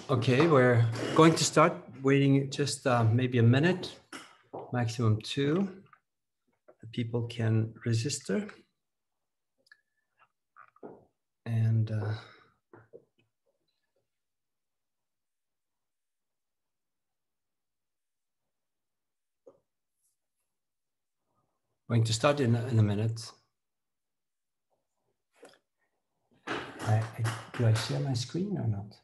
Okay, we're going to start. Waiting just maybe a minute, maximum 2. The people can register. And going to start in a minute. Do I share my screen or not?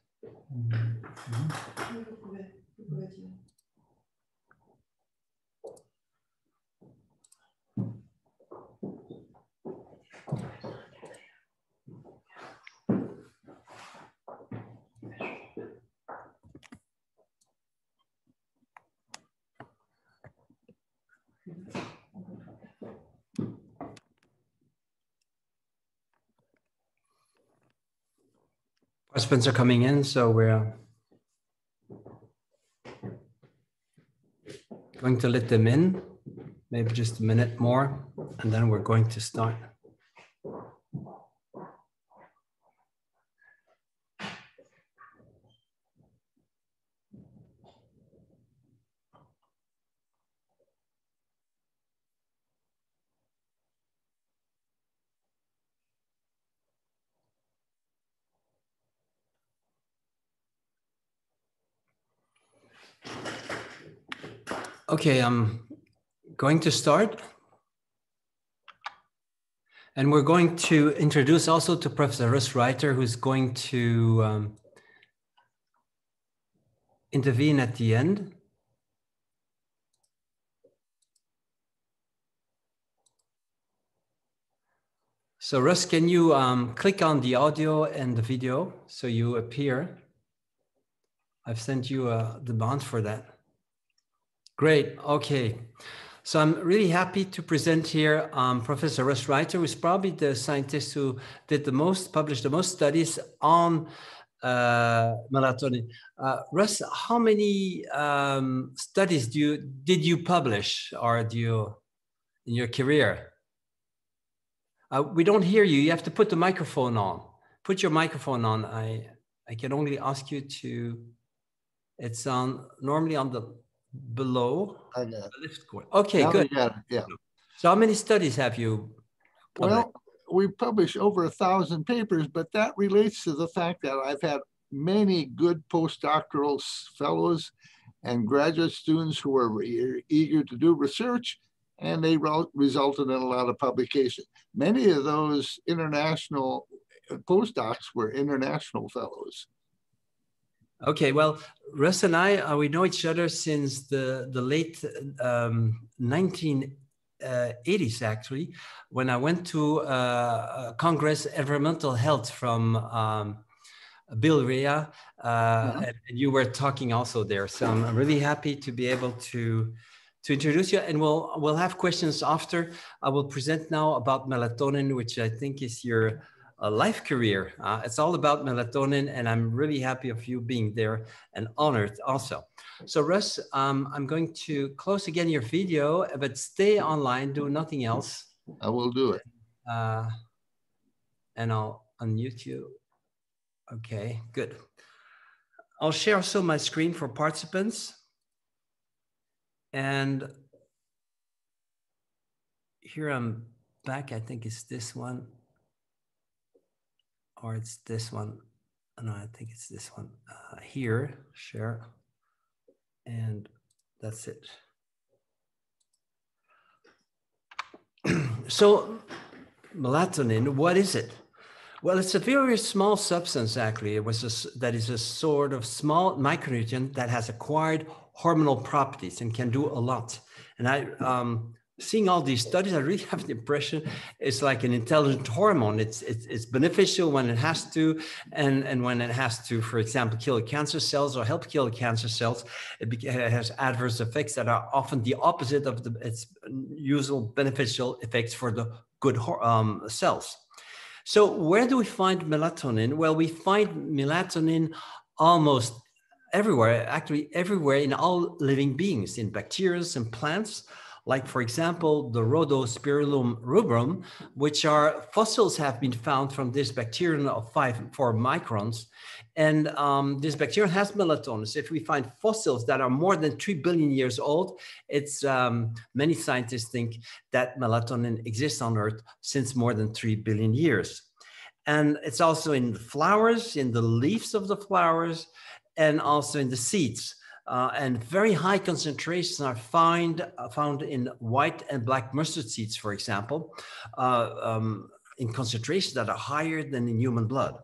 Participants are coming in, so we're going to let them in, maybe just a minute more, and then we're going to start. Okay, I'm going to start. And we're going to introduce also to Professor Reiter, who's going to intervene at the end. So Russ, can you click on the audio and the video so you appear? I've sent you the bond for that. Great, okay. So I'm really happy to present here Professor Russel J, who is probably the scientist who did the most, published the most studies on melatonin. Russ, how many studies did you publish, or do you in your career? We don't hear you. You have to put the microphone on. Put your microphone on. I can only ask you to. It's on normally on the below. I got it. Lift cord. Okay, now good. Yeah. So how many studies have you published? Well, we published over 1,000 papers, but that relates to the fact that I've had many good postdoctoral fellows and graduate students who are eager to do research, and they resulted in a lot of publication. Many of those international postdocs were international fellows. Okay, well, Russ and I, we know each other since the late 1980s, actually, when I went to Congress Environmental Health from Bill Rea, and you were talking also there. So I'm really happy to be able to introduce you, and we'll have questions after. I will present now about melatonin, which I think is your life career. It's all about melatonin, and I'm really happy of you being there and honored also. So Russ, I'm going to close again your video, but stay online, do nothing else. I will do it. And I'll unmute you. Okay, good. I'll share also my screen for participants. And here I'm back. I think it's this one. Or it's this one. No, I think it's this one. Here, share. And that's it. So melatonin, what is it? Well, it's a very small substance, actually. That is a sort of small micronutrient that has acquired hormonal properties and can do a lot. And seeing all these studies, I really have the impression it's like an intelligent hormone. It's beneficial when it has to, and when it has to, for example, kill cancer cells or help kill cancer cells, it has adverse effects that are often the opposite of its usual beneficial effects for the good cells. So where do we find melatonin? Well, we find melatonin almost everywhere, actually everywhere in all living beings, in bacteria and plants, like, for example, the Rhodospirillum rubrum, which are fossils have been found from this bacterium of 4 microns. And this bacterium has melatonin. So if we find fossils that are more than 3 billion years old, it's many scientists think that melatonin exists on Earth since more than 3 billion years. And it's also in the flowers, in the leaves of the flowers, and also in the seeds. And very high concentrations are found in white and black mustard seeds, for example, in concentrations that are higher than in human blood.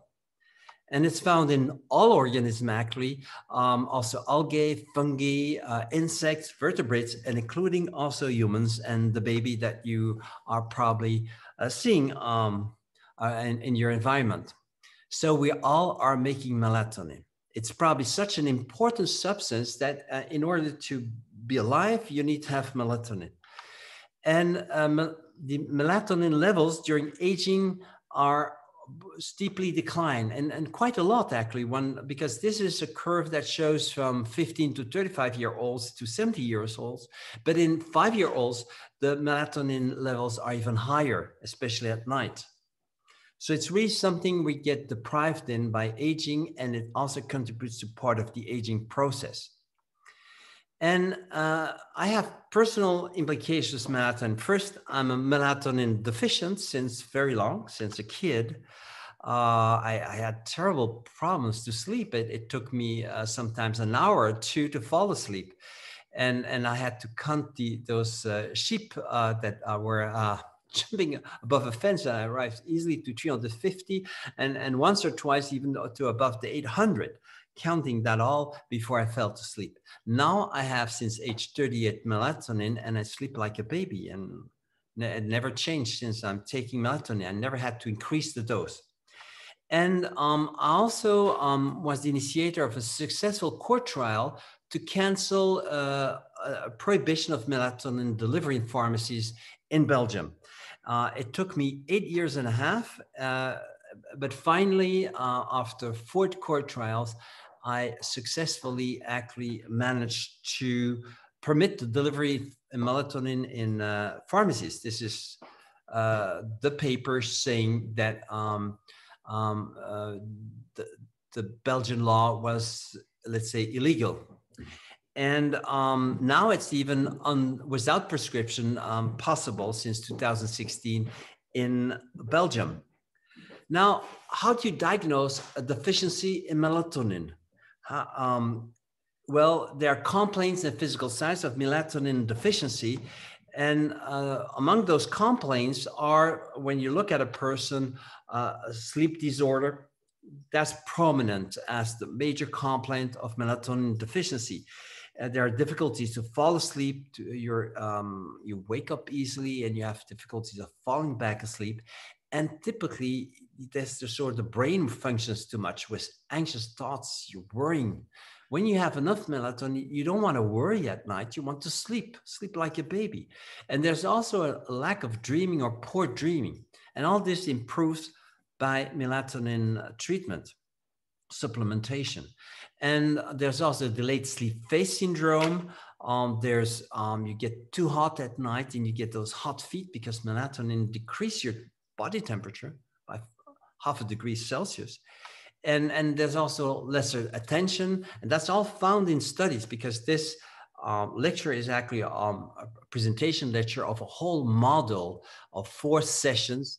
And it's found in all organisms, actually, also algae, fungi, insects, vertebrates, and including also humans and the baby that you are probably seeing in your environment. So we all are making melatonin. It's probably such an important substance that in order to be alive, you need to have melatonin. And the melatonin levels during aging are steeply decline, and quite a lot actually, because this is a curve that shows from 15 to 35-year-olds to 70-year-olds, but in 5-year-olds, the melatonin levels are even higher, especially at night. So it's really something we get deprived in by aging, and it also contributes to part of the aging process. And I have personal implications of melatonin. First, I'm a melatonin deficient since very long, since a kid. I had terrible problems to sleep. It took me sometimes an hour or two to fall asleep. And I had to count those sheep that were jumping above a fence, and I arrived easily to 350, and once or twice even to above the 800, counting that all before I fell to sleep. Now I have since age 38 melatonin, and I sleep like a baby, and it never changed since I'm taking melatonin. I never had to increase the dose. And I also was the initiator of a successful court trial to cancel a prohibition of melatonin delivery in pharmacies in Belgium. It took me 8.5 years, but finally, after 4 court trials, I successfully actually managed to permit the delivery of melatonin in pharmacies. This is the paper saying that the Belgian law was, let's say, illegal. And now it's even without prescription possible since 2016 in Belgium. Now, how do you diagnose a deficiency in melatonin? Well, there are complaints and physical signs of melatonin deficiency. And among those complaints are, when you look at a person, a sleep disorder, that's prominent as the major complaint of melatonin deficiency. There are difficulties to fall asleep. You wake up easily, and you have difficulties of falling back asleep. And typically, that's the sort of the brain functions too much with anxious thoughts. You're worrying. When you have enough melatonin, you don't want to worry at night. You want to sleep like a baby. And there's also a lack of dreaming or poor dreaming. And all this improves by melatonin treatment, supplementation. And there's also delayed sleep phase syndrome. You get too hot at night, and you get those hot feet because melatonin decreases your body temperature by 0.5 degree Celsius. And there's also lesser attention, and that's all found in studies, because this lecture is actually a presentation lecture of a whole model of 4 sessions,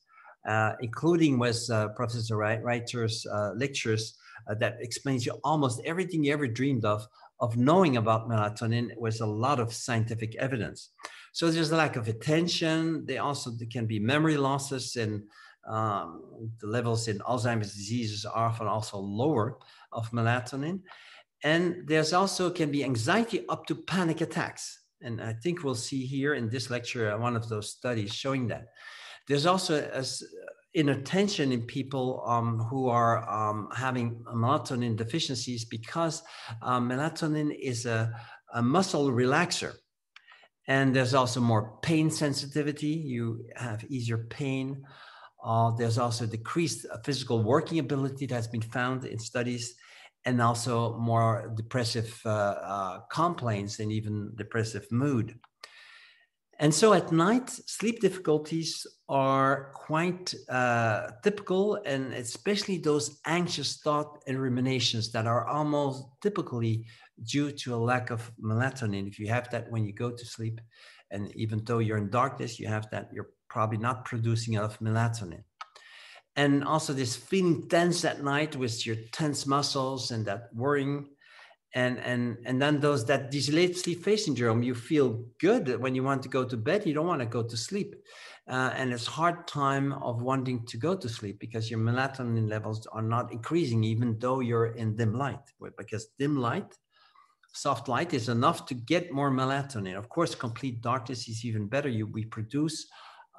including with Professor Reiter's lectures that explains you almost everything you ever dreamed of knowing about melatonin with a lot of scientific evidence. So there's a lack of attention. There can be memory losses, and the levels in Alzheimer's disease are often also lower of melatonin. And there's also can be anxiety up to panic attacks. And I think we'll see here in this lecture one of those studies showing that. There's also inattention in people who are having melatonin deficiencies, because melatonin is a muscle relaxer. And there's also more pain sensitivity. You have easier pain. There's also decreased physical working ability that has been found in studies, and also more depressive complaints and even depressive mood. And so at night, sleep difficulties are quite typical, and especially those anxious thoughts and ruminations that are almost typically due to a lack of melatonin. If you have that when you go to sleep, and even though you're in darkness, you have that, you're probably not producing enough melatonin. And also this feeling tense at night with your tense muscles and that worrying. And then that delayed sleep phase syndrome, you feel good when you want to go to bed, you don't want to go to sleep, and it's hard time of wanting to go to sleep because your melatonin levels are not increasing even though you're in dim light, because dim light, soft light, is enough to get more melatonin. Of course, complete darkness is even better. We produce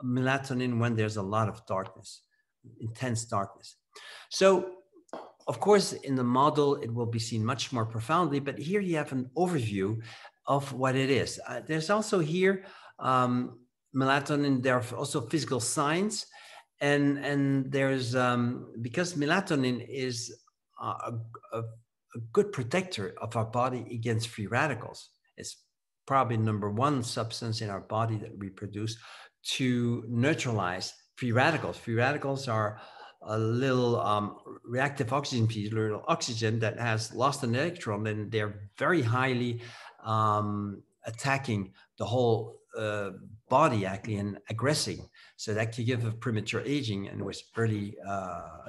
melatonin when there's a lot of darkness, intense darkness. So of course, in the model, it will be seen much more profoundly, but here you have an overview of what it is. There's also here melatonin, there are also physical signs, and there's, because melatonin is a good protector of our body against free radicals. It's probably number one substance in our body that we produce to neutralize free radicals. Free radicals are a little reactive oxygen piece, little oxygen that has lost an electron, and they're very highly attacking the whole body actually and aggressing. So that can give a premature aging and with early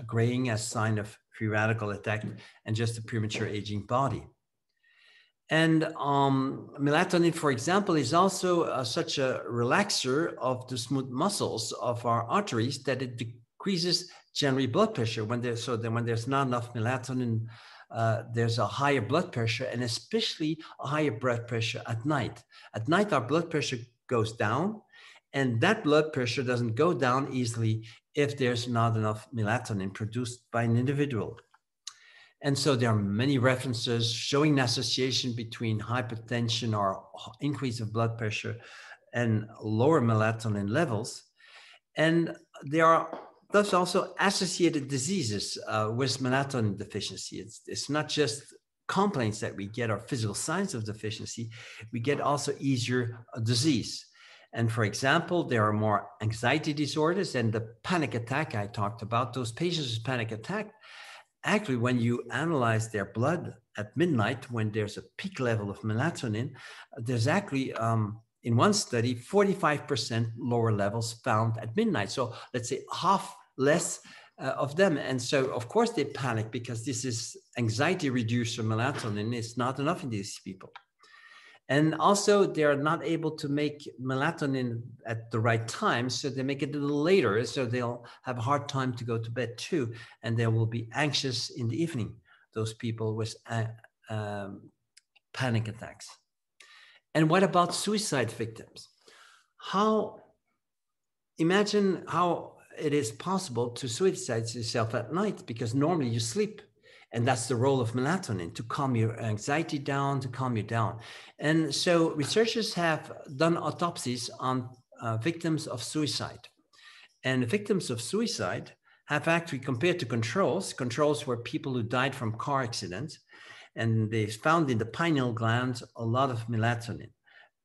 graying as sign of free radical attack and just a premature aging body. And melatonin, for example, is also such a relaxer of the smooth muscles of our arteries that it decreases generally blood pressure. When there's not enough melatonin, there's a higher blood pressure, and especially a higher blood pressure at night. At night, our blood pressure goes down, and that blood pressure doesn't go down easily if there's not enough melatonin produced by an individual. And so there are many references showing an association between hypertension or increase of blood pressure and lower melatonin levels. And there are thus also associated diseases with melatonin deficiency. It's not just complaints that we get or physical signs of deficiency, we get also easier disease. And for example, there are more anxiety disorders and the panic attack I talked about. Those patients with panic attack, actually, when you analyze their blood at midnight, when there's a peak level of melatonin, there's actually, in one study, 45% lower levels found at midnight. So let's say half less of them. And so, of course, they panic because this is anxiety reducer melatonin. It's not enough in these people. And also, they're not able to make melatonin at the right time, so they make it a little later, so they'll have a hard time to go to bed too, and they will be anxious in the evening, those people with panic attacks. And what about suicide victims? Imagine how it is possible to suicide yourself at night, because normally you sleep. And that's the role of melatonin, to calm your anxiety down, to calm you down. And so researchers have done autopsies on victims of suicide. And victims of suicide have actually, compared to controls were people who died from car accidents, and they found in the pineal gland a lot of melatonin.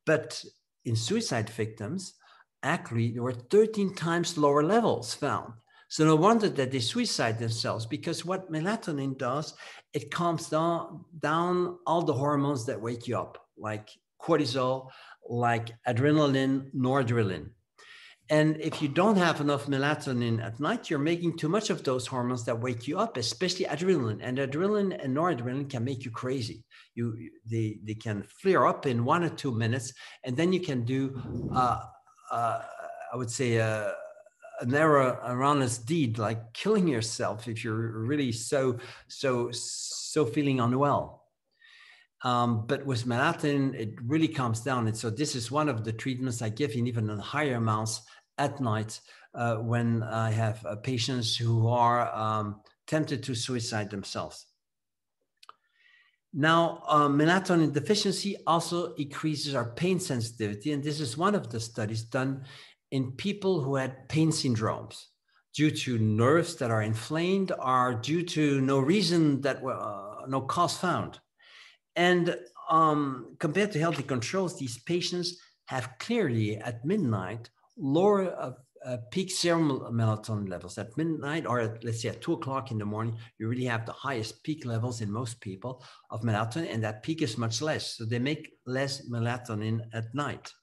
But in suicide victims, actually, there were 13 times lower levels found. So no wonder that they suicide themselves, because what melatonin does, it calms down all the hormones that wake you up, like cortisol, like adrenaline, noradrenaline. And if you don't have enough melatonin at night, you're making too much of those hormones that wake you up, especially adrenaline. And adrenaline and noradrenaline can make you crazy. They can flare up in 1 or 2 minutes, and then you can do, I would say, an error around this deed, like killing yourself if you're really so feeling unwell. But with melatonin, it really calms down. And so this is one of the treatments I give in even in higher amounts at night when I have patients who are tempted to suicide themselves. Now, melatonin deficiency also increases our pain sensitivity. And this is one of the studies done in people who had pain syndromes due to nerves that are inflamed or due to no reason that no cause found. And compared to healthy controls, these patients have clearly at midnight lower peak serum melatonin levels. At midnight, or let's say at 2 o'clock in the morning, you really have the highest peak levels in most people of melatonin, and that peak is much less. So they make less melatonin at night.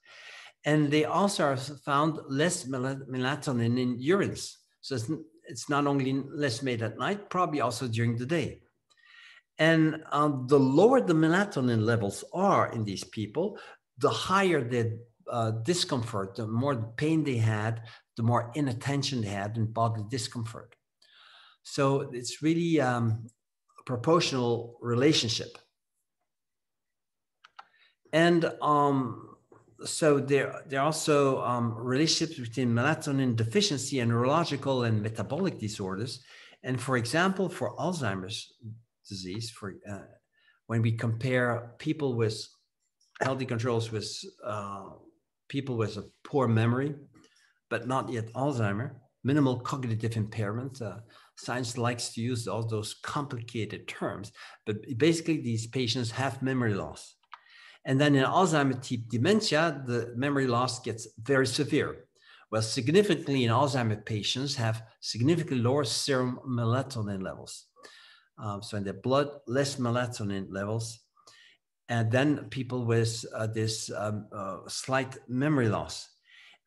And they also have found less melatonin in urines. So it's not only less made at night, probably also during the day. And the lower the melatonin levels are in these people, the higher the discomfort, the more pain they had, the more inattention they had and bodily discomfort. So it's really a proportional relationship. And so there are also relationships between melatonin deficiency and neurological and metabolic disorders. And for example, for Alzheimer's disease, when we compare people with healthy controls with people with a poor memory, but not yet Alzheimer, minimal cognitive impairment. Science likes to use all those complicated terms, but basically these patients have memory loss. And then in Alzheimer's type dementia, the memory loss gets very severe. Well, significantly in Alzheimer's patients have significantly lower serum melatonin levels. So in their blood, less melatonin levels. And then people with this slight memory loss.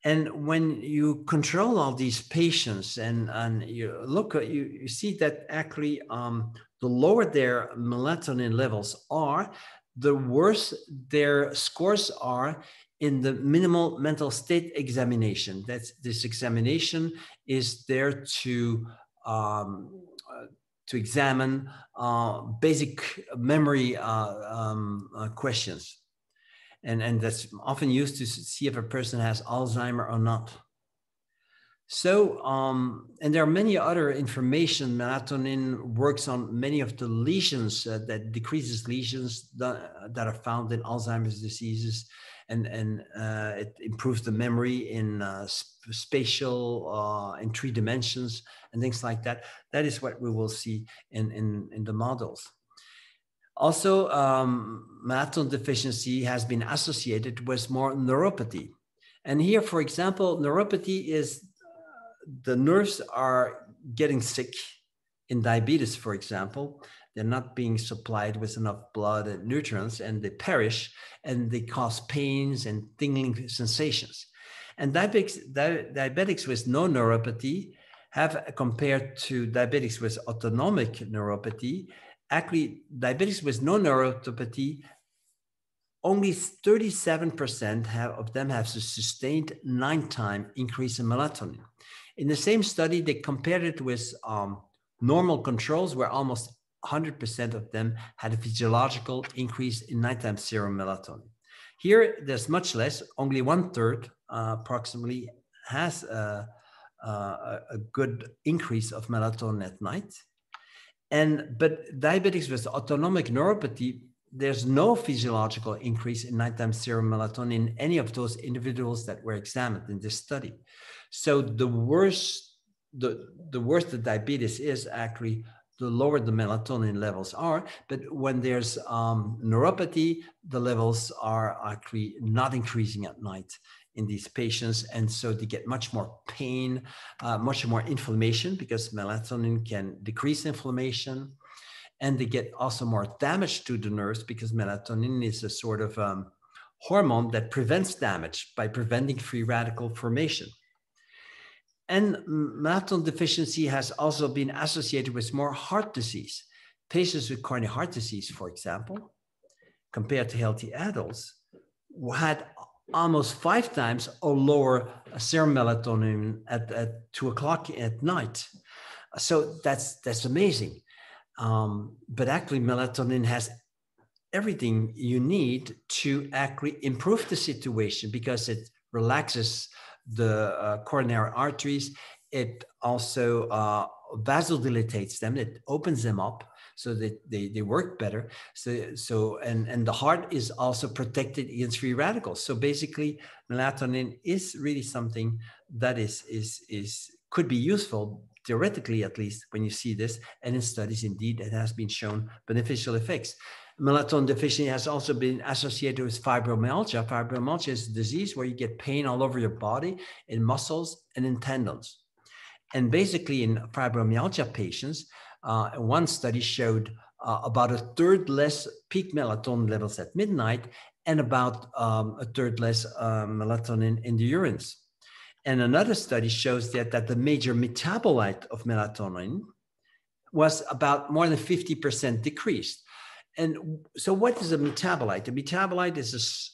And when you control all these patients and you look at, you see that actually the lower their melatonin levels are, the worse their scores are in the minimal mental state examination. This examination is there to examine basic memory questions. And that's often used to see if a person has Alzheimer or not. So, and there are many other information. Melatonin works on many of the lesions that decreases lesions that are found in Alzheimer's diseases, and it improves the memory in spatial, in 3 dimensions and things like that. That is what we will see in the models. Also, melatonin deficiency has been associated with more neuropathy. And here, for example, neuropathy is the nerves are getting sick in diabetes, for example. They're not being supplied with enough blood and nutrients, and they perish, and they cause pains and tingling sensations. And diabetics with no neuropathy have, compared to diabetics with autonomic neuropathy, actually, diabetics with no neuropathy, only 37% of them have a sustained 9-time increase in melatonin. In the same study, they compared it with normal controls, where almost 100% of them had a physiological increase in 9-time serum melatonin. Here, there's much less. Only 1/3 approximately has a good increase of melatonin at night. But diabetics with autonomic neuropathy, there's no physiological increase in 9-time serum melatonin in any of those individuals that were examined in this study. So the worse the diabetes is, actually, the lower the melatonin levels are. But when there's neuropathy, the levels are actually not increasing at night in these patients. And so they get much more pain, much more inflammation, because melatonin can decrease inflammation. And they get also more damage to the nerves, because melatonin is a sort of hormone that prevents damage by preventing free radical formation. And melatonin deficiency has also been associated with more heart disease. Patients with coronary heart disease, for example, compared to healthy adults, had almost 5 times or lower serum melatonin at 2 o'clock at night. So that's amazing. But actually, melatonin has everything you need to actually improve the situation, because it relaxes the coronary arteries. It also vasodilates them. It opens them up so that they work better. And the heart is also protected against free radicals. So basically, melatonin is really something that could be useful, theoretically at least, when you see this. And in studies, indeed, it has been shown beneficial effects. Melatonin deficiency has also been associated with fibromyalgia. Fibromyalgia is a disease where you get pain all over your body, in muscles and in tendons. And basically in fibromyalgia patients, one study showed about a third less peak melatonin levels at midnight and about a third less melatonin in the urines. And another study shows that the major metabolite of melatonin was about more than 50% decreased. And so what is a metabolite? A metabolite is,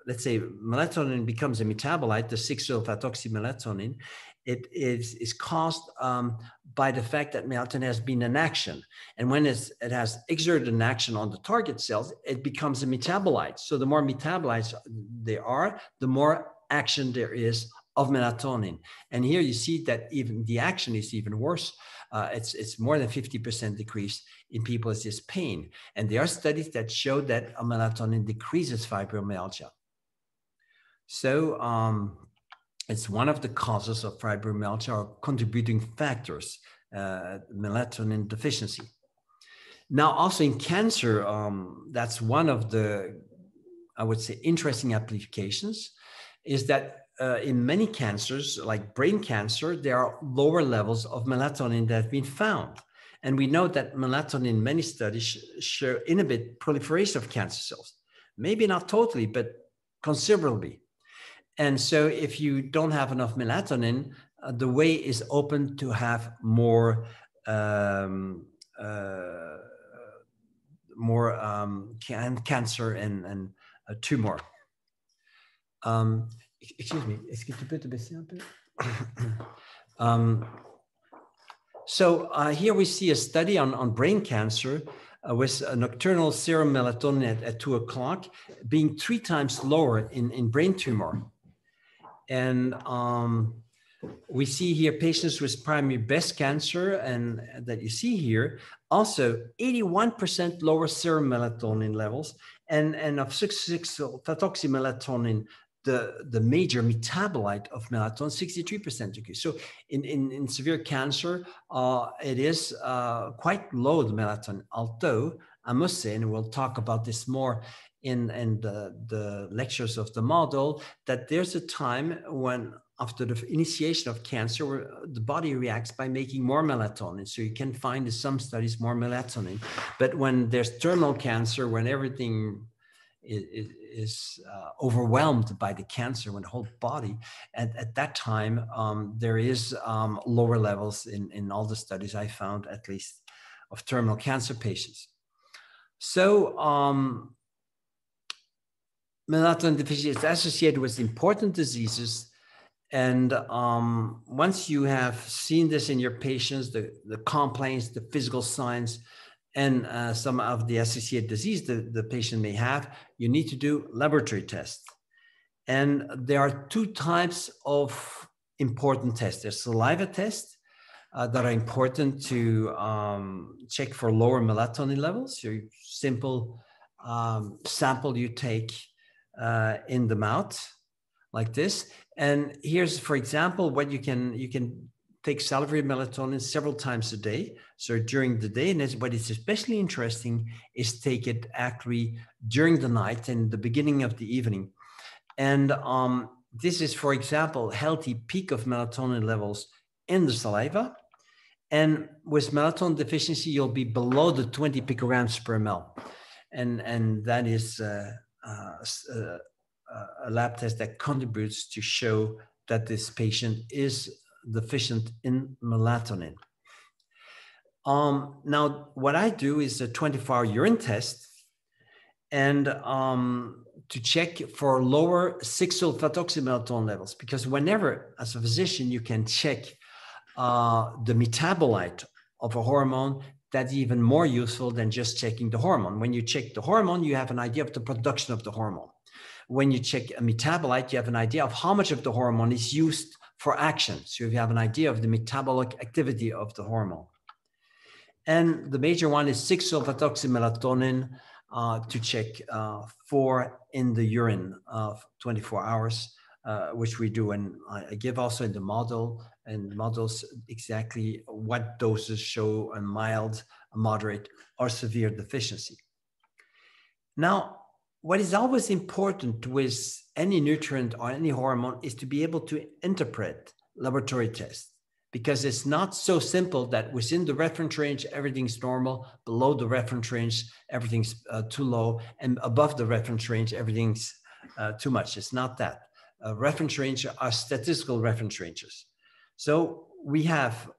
let's say melatonin becomes a metabolite, the 6-sulfathoxymelatonin. It is caused by the fact that melatonin has been in action. And when it has exerted an action on the target cells, it becomes a metabolite. So the more metabolites there are, the more action there is of melatonin. And here you see that even the action is even worse. It's more than 50% decrease in people with this pain. And there are studies that show that melatonin decreases fibromyalgia. So it's one of the causes of fibromyalgia or contributing factors, melatonin deficiency. Now, also in cancer, that's one of the, I would say, interesting applications, is that in many cancers, like brain cancer, there are lower levels of melatonin that have been found. And we know that melatonin in many studies inhibit proliferation of cancer cells. Maybe not totally, but considerably. And so if you don't have enough melatonin, the way is open to have more cancer and a tumor. Excuse me, est-ce que tu peux te baisser un peu? So here we see a study on brain cancer with a nocturnal serum melatonin at 2 o'clock being 3 times lower in brain tumor. And we see here patients with primary breast cancer, and that you see here, also 81% lower serum melatonin levels, and of 6-sulfathoxymelatonin, the major metabolite of melatonin, 63% decrease. So in severe cancer, it is quite low, the melatonin, although I must say, and we'll talk about this more in the lectures of the model, that there's a time when after the initiation of cancer, where the body reacts by making more melatonin. So you can find in some studies more melatonin. But when there's terminal cancer, when everything is overwhelmed by the cancer, when the whole body, at that time, there is lower levels in all the studies I found, at least, of terminal cancer patients. So melatonin deficiency is associated with important diseases. And once you have seen this in your patients, the complaints, the physical signs, and some of the associated disease the patient may have, you need to do laboratory tests. And there are 2 types of important tests. There's saliva tests that are important to check for lower melatonin levels. So simple sample you take in the mouth like this. And here's, for example, what you can take salivary melatonin several times a day. So during the day, and what is especially interesting is take it actually during the night and the beginning of the evening. And this is, for example, healthy peak of melatonin levels in the saliva. And with melatonin deficiency, you'll be below the 20 picograms per ml. And that is a lab test that contributes to show that this patient is deficient in melatonin. Now, what I do is a 24-hour urine test, and to check for lower 6-sulfathoxymelatonin levels, because whenever, as a physician, you can check the metabolite of a hormone, that's even more useful than just checking the hormone. When you check the hormone, you have an idea of the production of the hormone. When you check a metabolite, you have an idea of how much of the hormone is used for action. So you have an idea of the metabolic activity of the hormone. And the major one is 6-sulfathoxymelatonin to check for in the urine of 24 hours, which we do. And I give also in the model, and models exactly what doses show a mild, a moderate, or severe deficiency. Now, what is always important with any nutrient or any hormone is to be able to interpret laboratory tests, because it's not so simple that within the reference range, everything's normal, below the reference range, everything's too low, and above the reference range, everything's too much. It's not that. Reference range are statistical reference ranges. So we have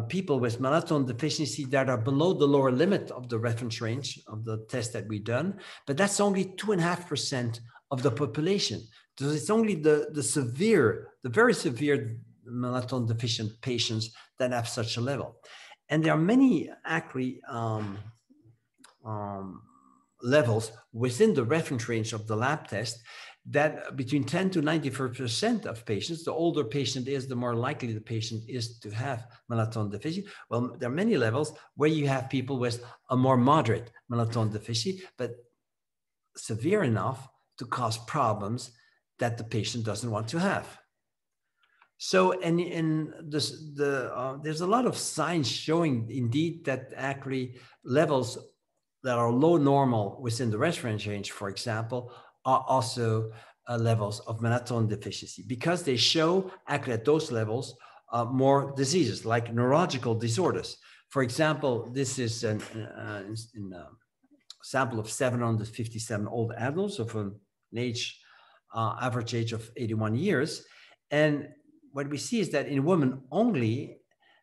people with melatonin deficiency that are below the lower limit of the reference range of the test that we've done, but that's only 2.5% of the population. So it's only the very severe melatonin deficient patients that have such a level. And there are many actually levels within the reference range of the lab test that between 10 to 94% of patients, the older patient is, the more likely the patient is to have melatonin deficiency. Well, there are many levels where you have people with a more moderate melatonin deficiency, but severe enough to cause problems that the patient doesn't want to have. So, there's a lot of science showing indeed that actually levels that are low normal within the reference range, for example, are also levels of melatonin deficiency, because they show actually at those levels more diseases like neurological disorders. For example, this is a sample of 757 old adults of an average age of 81 years. And what we see is that in women only,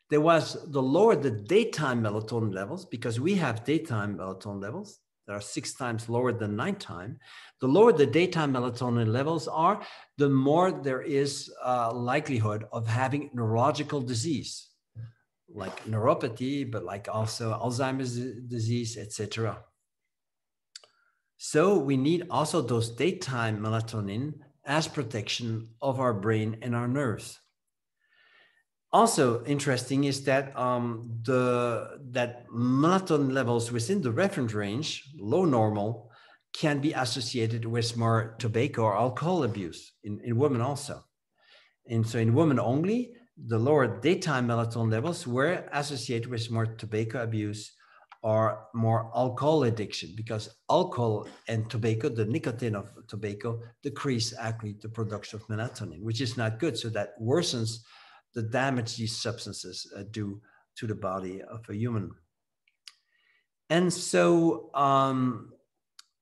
there was the lower the daytime melatonin levels, because we have daytime melatonin levels that are 6 times lower than nighttime. The lower the daytime melatonin levels are, the more there is a likelihood of having neurological disease, like neuropathy, but like also Alzheimer's disease, etc. So we need also those daytime melatonin as protection of our brain and our nerves. Also interesting is that that melatonin levels within the reference range, low normal, can be associated with more tobacco or alcohol abuse in women also. And so in women only, the lower daytime melatonin levels were associated with more tobacco abuse or more alcohol addiction, because alcohol and tobacco, the nicotine of tobacco, decrease actually the production of melatonin, which is not good. So that worsens the damage these substances do to the body of a human. And so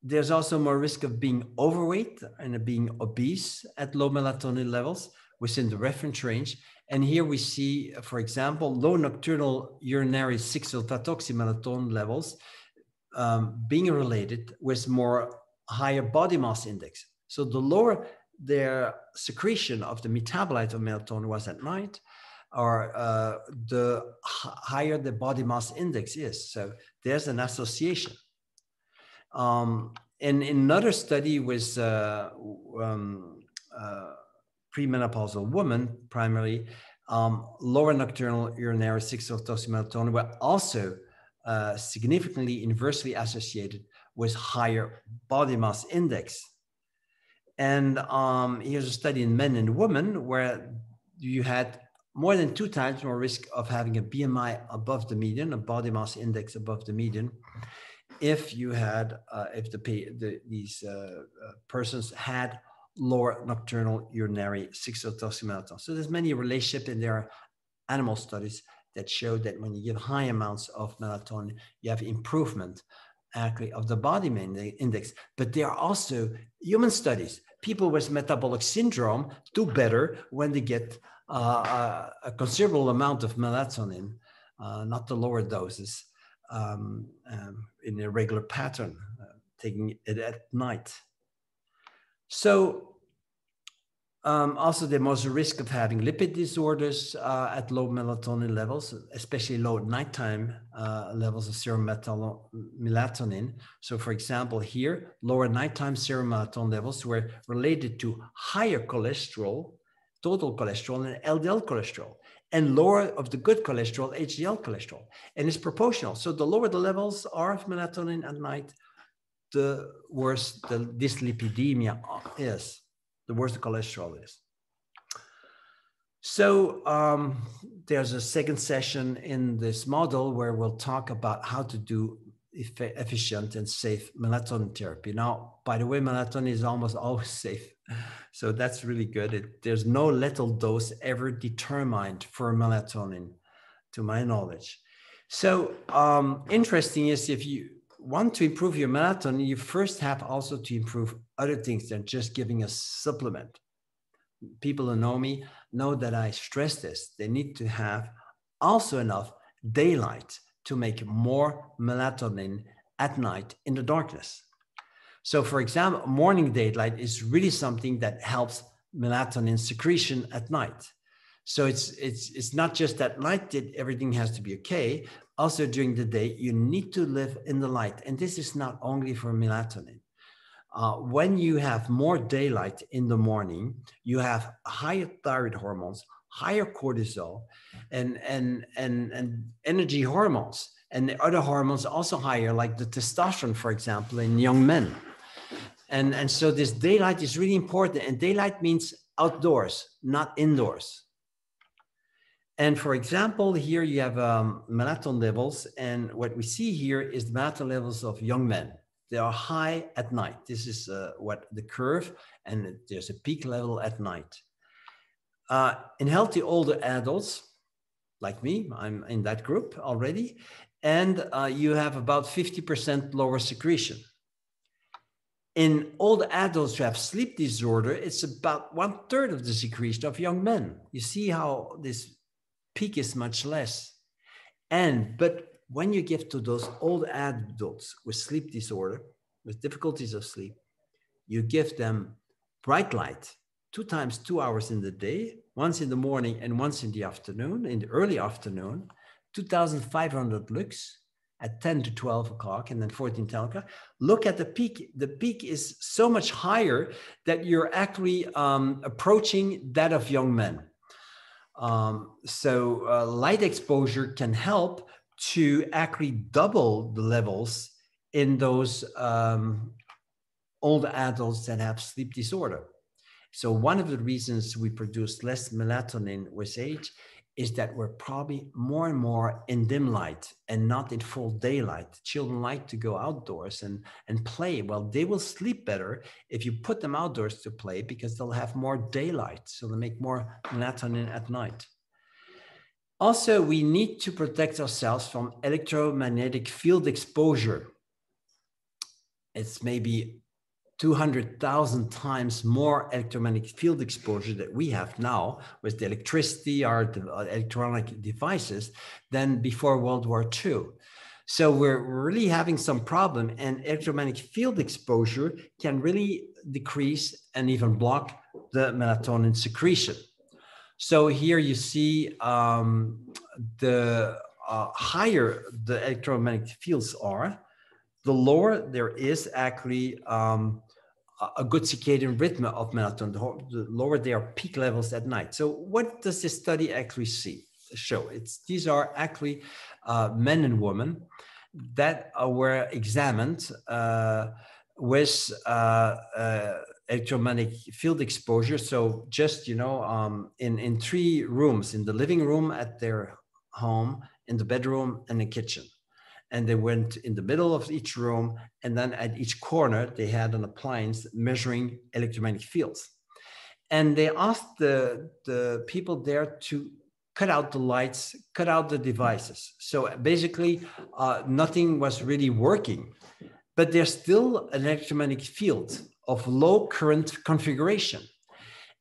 there's also more risk of being overweight and being obese at low melatonin levels within the reference range. And here we see, for example, low nocturnal urinary 6-alpha-toxy-melatonin levels being related with more higher body mass index. So the lower their secretion of the metabolite of melatonin was at night, or the higher the body mass index is. So there's an association. And in another study with premenopausal women, primarily, lower nocturnal urinary 6-alpha-toxy-melatonin were also significantly inversely associated with higher body mass index. And here's a study in men and women where you had more than 2 times more risk of having a BMI above the median, a body mass index above the median, if you had, these persons had lower nocturnal urinary 6-alpha-toxy-melatonin. So there's many relationships, and there are animal studies that show that when you give high amounts of melatonin, you have improvement actually of the body mass index. But there are also human studies. People with metabolic syndrome do better when they get a considerable amount of melatonin, not the lower doses, in a regular pattern, taking it at night. So also there was a risk of having lipid disorders at low melatonin levels, especially low nighttime levels of serum melatonin. So for example, here, lower nighttime serum melatonin levels were related to higher cholesterol, total cholesterol, and LDL cholesterol, and lower of the good cholesterol, HDL cholesterol. And it's proportional. So the lower the levels are of melatonin at night, the worse the dyslipidemia is, the worse the cholesterol is. So there's a second session in this model where we'll talk about how to do efficient and safe melatonin therapy. Now, by the way, melatonin is almost always safe. So that's really good. There's no lethal dose ever determined for melatonin, to my knowledge. So interesting is if you want to improve your melatonin, you first have also to improve other things than just giving a supplement. People who know me know that I stress this. They need to have also enough daylight to make more melatonin at night in the darkness. So for example, morning daylight is really something that helps melatonin secretion at night. So it's not just at night that everything has to be okay. Also during the day, you need to live in the light. And this is not only for melatonin. When you have more daylight in the morning, you have higher thyroid hormones, higher cortisol, and energy hormones, and the other hormones also higher, like the testosterone, for example, in young men. And so this daylight is really important. And daylight means outdoors, not indoors. And for example, here you have melatonin levels. And what we see here is the melatonin levels of young men. They are high at night. This is what the curve, and there's a peak level at night. In healthy older adults, like me, I'm in that group already, and you have about 50% lower secretion. In older adults who have sleep disorder, it's about 1/3 of the secretion of young men. You see how this peak is much less. But when you give to those old adults with sleep disorder, with difficulties of sleep, you give them bright light 2 times 2 hours in the day, once in the morning and once in the afternoon, in the early afternoon, 2,500 lux at 10 to 12 o'clock and then 14, 10 o'clock. Look at the peak. The peak is so much higher that you're actually approaching that of young men. Light exposure can help to actually double the levels in those older adults that have sleep disorder. So one of the reasons we produce less melatonin with age is that we're probably more and more in dim light and not in full daylight. Children like to go outdoors and play. Well, they will sleep better if you put them outdoors to play because they'll have more daylight. So they'll make more melatonin at night. Also, we need to protect ourselves from electromagnetic field exposure. It's maybe 200,000 times more electromagnetic field exposure that we have now with the electricity or the electronic devices than before World War II. So we're really having some problem, and electromagnetic field exposure can really decrease and even block the melatonin secretion. So here you see the higher the electromagnetic fields are, the lower there is actually a good circadian rhythm of melatonin, the lower their peak levels at night. So what does this study actually show? These are actually men and women that were examined with electromagnetic field exposure. So just, in 3 rooms, in the living room at their home, in the bedroom and the kitchen. And they went in the middle of each room, and then at each corner, they had an appliance measuring electromagnetic fields. And they asked the people there to cut out the lights, cut out the devices. So basically, nothing was really working, but there's still an electromagnetic field of low current configuration.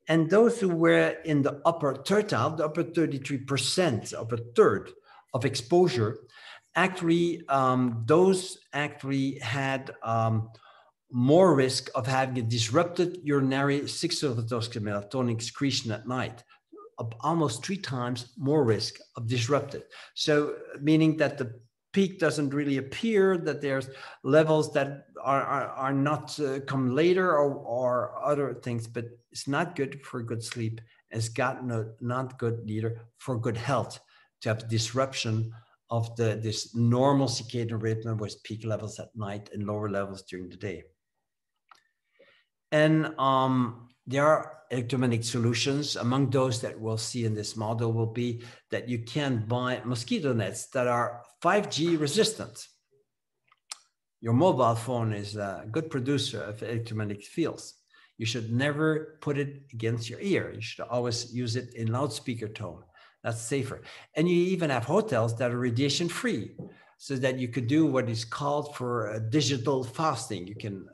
And those who were in the upper tertile, the upper 33%, upper third of exposure, actually, those actually had more risk of having a disrupted urinary 6-sulfatosylmelatonin excretion at night, almost 3 times more risk of disrupted. So meaning that the peak doesn't really appear, that there's levels that are not come later or other things, but it's not good for good sleep. It's not good either for good health to have disruption of this normal circadian rhythm with peak levels at night and lower levels during the day. And there are electromagnetic solutions. Among those that we'll see in this model will be that you can buy mosquito nets that are 5G resistant. Your mobile phone is a good producer of electromagnetic fields. You should never put it against your ear. You should always use it in loudspeaker tone. That's safer. And you even have hotels that are radiation free, so that you could do what is called for digital fasting. You can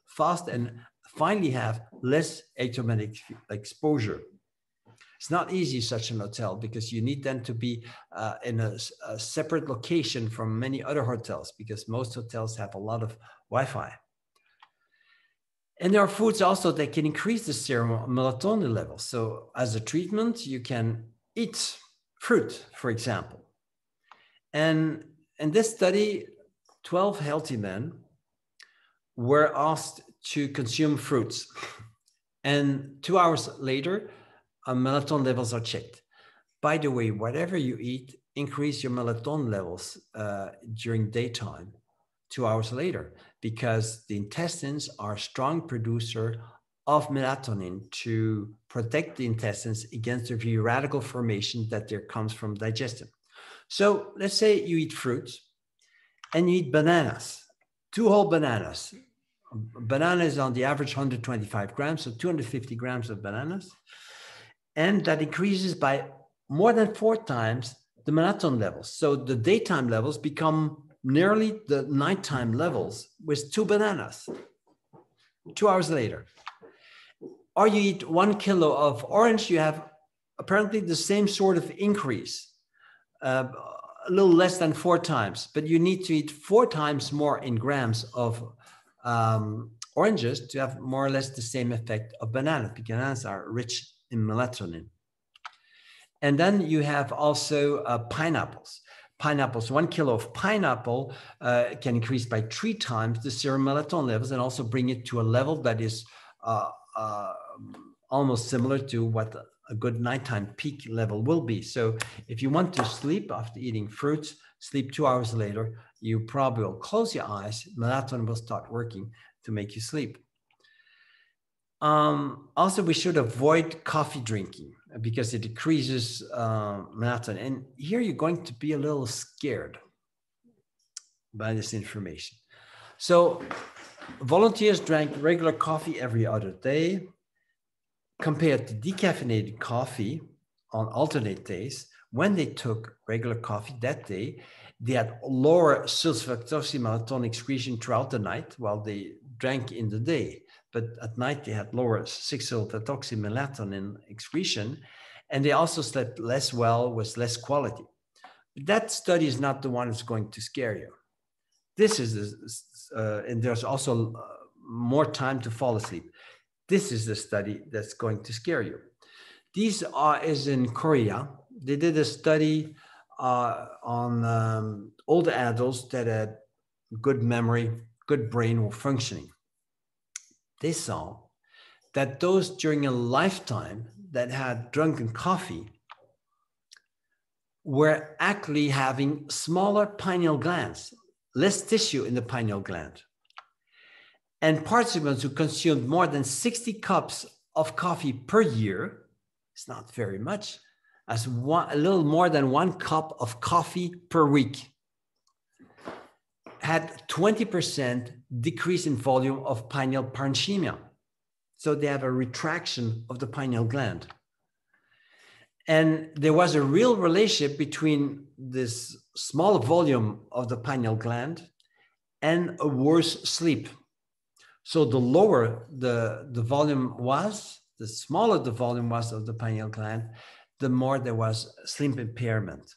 fast and finally have less electromagnetic exposure. It's not easy, such an hotel, because you need them to be in a separate location from many other hotels, because most hotels have a lot of Wi-Fi. And there are foods also that can increase the serum melatonin levels. So as a treatment, you can eat fruit, for example. And in this study, 12 healthy men were asked to consume fruits. And 2 hours later, melatonin levels are checked. By the way, whatever you eat, increase your melatonin levels during daytime, 2 hours later, because the intestines are a strong producer of melatonin to protect the intestines against the free radical formation that there comes from digestion. So let's say you eat fruits and you eat bananas, 2 whole bananas. Banana is on the average 125 grams, so 250 grams of bananas. And that increases by more than 4 times the melatonin levels. So the daytime levels become nearly the nighttime levels with 2 bananas, 2 hours later. Or you eat 1 kilo of orange, you have apparently the same sort of increase, a little less than 4 times, but you need to eat 4 times more in grams of oranges to have more or less the same effect of bananas, because bananas are rich in melatonin. And then you have also pineapples. Pineapples, 1 kilo of pineapple can increase by 3 times the serum melatonin levels and also bring it to a level that is almost similar to what a good nighttime peak level will be. So if you want to sleep after eating fruits, sleep 2 hours later, you probably will close your eyes, melatonin will start working to make you sleep. Also, we should avoid coffee drinking because it decreases melatonin. And here you're going to be a little scared by this information. So volunteers drank regular coffee every other day compared to decaffeinated coffee on alternate days. When they took regular coffee that day, they had lower sulfatoxy melatonin excretion throughout the night while they drank in the day. But at night they had lower 6-sulfatoxy melatonin excretion, and they also slept less well with less quality. That study is not the one that's going to scare you. This is, and there's also more time to fall asleep. This is the study that's going to scare you. These is in Korea. They did a study on older adults that had good memory, good brain functioning. They saw that those during a lifetime that had drunken coffee were actually having smaller pineal glands, less tissue in the pineal gland. And participants who consumed more than 60 cups of coffee per year, it's not very much, as a little more than 1 cup of coffee per week, had 20% decrease in volume of pineal parenchyma. So they have a retraction of the pineal gland. And there was a real relationship between this small volume of the pineal gland and a worse sleep. So the lower the volume was, the smaller the volume was of the pineal gland, the more there was sleep impairment.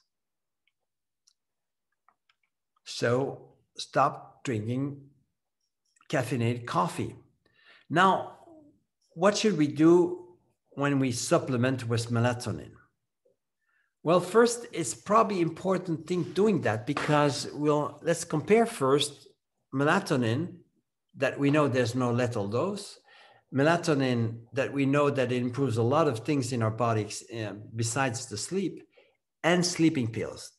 So stop drinking caffeinated coffee. Now, what should we do when we supplement with melatonin? Well, first, it's probably important thing doing that because let's compare first melatonin that we know there's no lethal dose, melatonin that we know that it improves a lot of things in our bodies besides the sleep, and sleeping pills.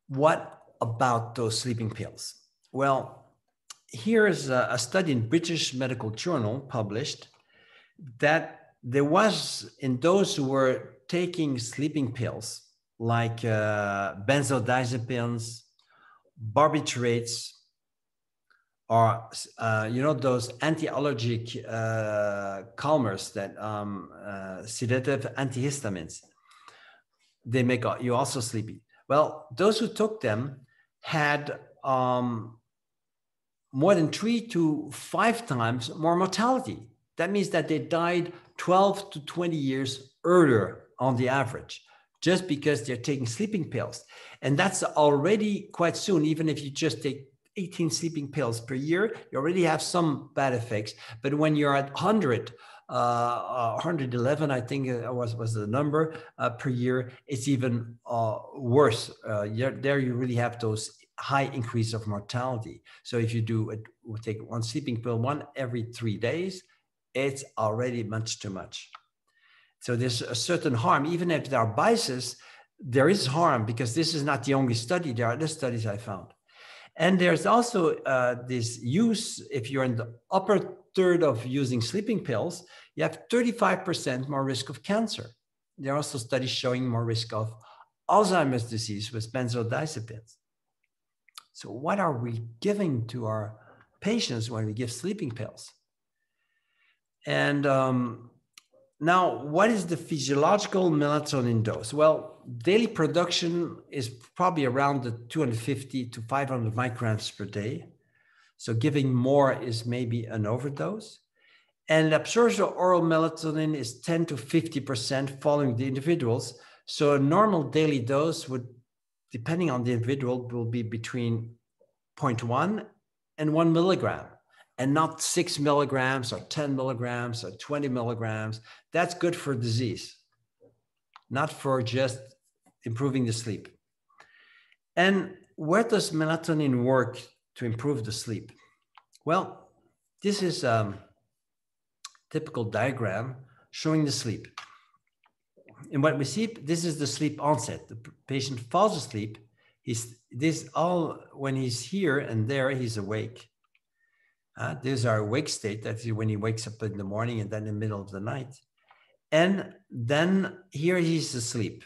What about those sleeping pills? Well, here's a study in British Medical Journal published that there was, in those who were taking sleeping pills like benzodiazepines, barbiturates, or you know, those anti-allergic calmers, that sedative antihistamines, they make you also sleepy. Well, those who took them had more than 3 to 5 times more mortality. That means that they died 12 to 20 years earlier on the average, just because they're taking sleeping pills. And that's already quite soon. Even if you just take 18 sleeping pills per year, you already have some bad effects. But when you're at 111, I think was the number per year, it's even worse. There you really have those high increase of mortality. So if you take one sleeping pill, one every 3 days, it's already much too much. So there's a certain harm. Even if there are biases, there is harm, because this is not the only study. There are other studies I found. And there's also this use, if you're in the upper third of using sleeping pills, you have 35% more risk of cancer. There are also studies showing more risk of Alzheimer's disease with benzodiazepines. So what are we giving to our patients when we give sleeping pills? And now, what is the physiological melatonin dose? Well, daily production is probably around the 250 to 500 micrograms per day. So giving more is maybe an overdose. And absorption of oral melatonin is 10 to 50% following the individuals. So a normal daily dose would, depending on the individual, will be between 0.1 and 1 milligram. And not 6 milligrams or 10 milligrams or 20 milligrams. That's good for disease, not for just improving the sleep. And where does melatonin work to improve the sleep? Well, this is a typical diagram showing the sleep. And what we see, this is the sleep onset. The patient falls asleep. When he's here and there, he's awake. These are awake state. That's when he wakes up in the morning and then in the middle of the night. And then here he's asleep.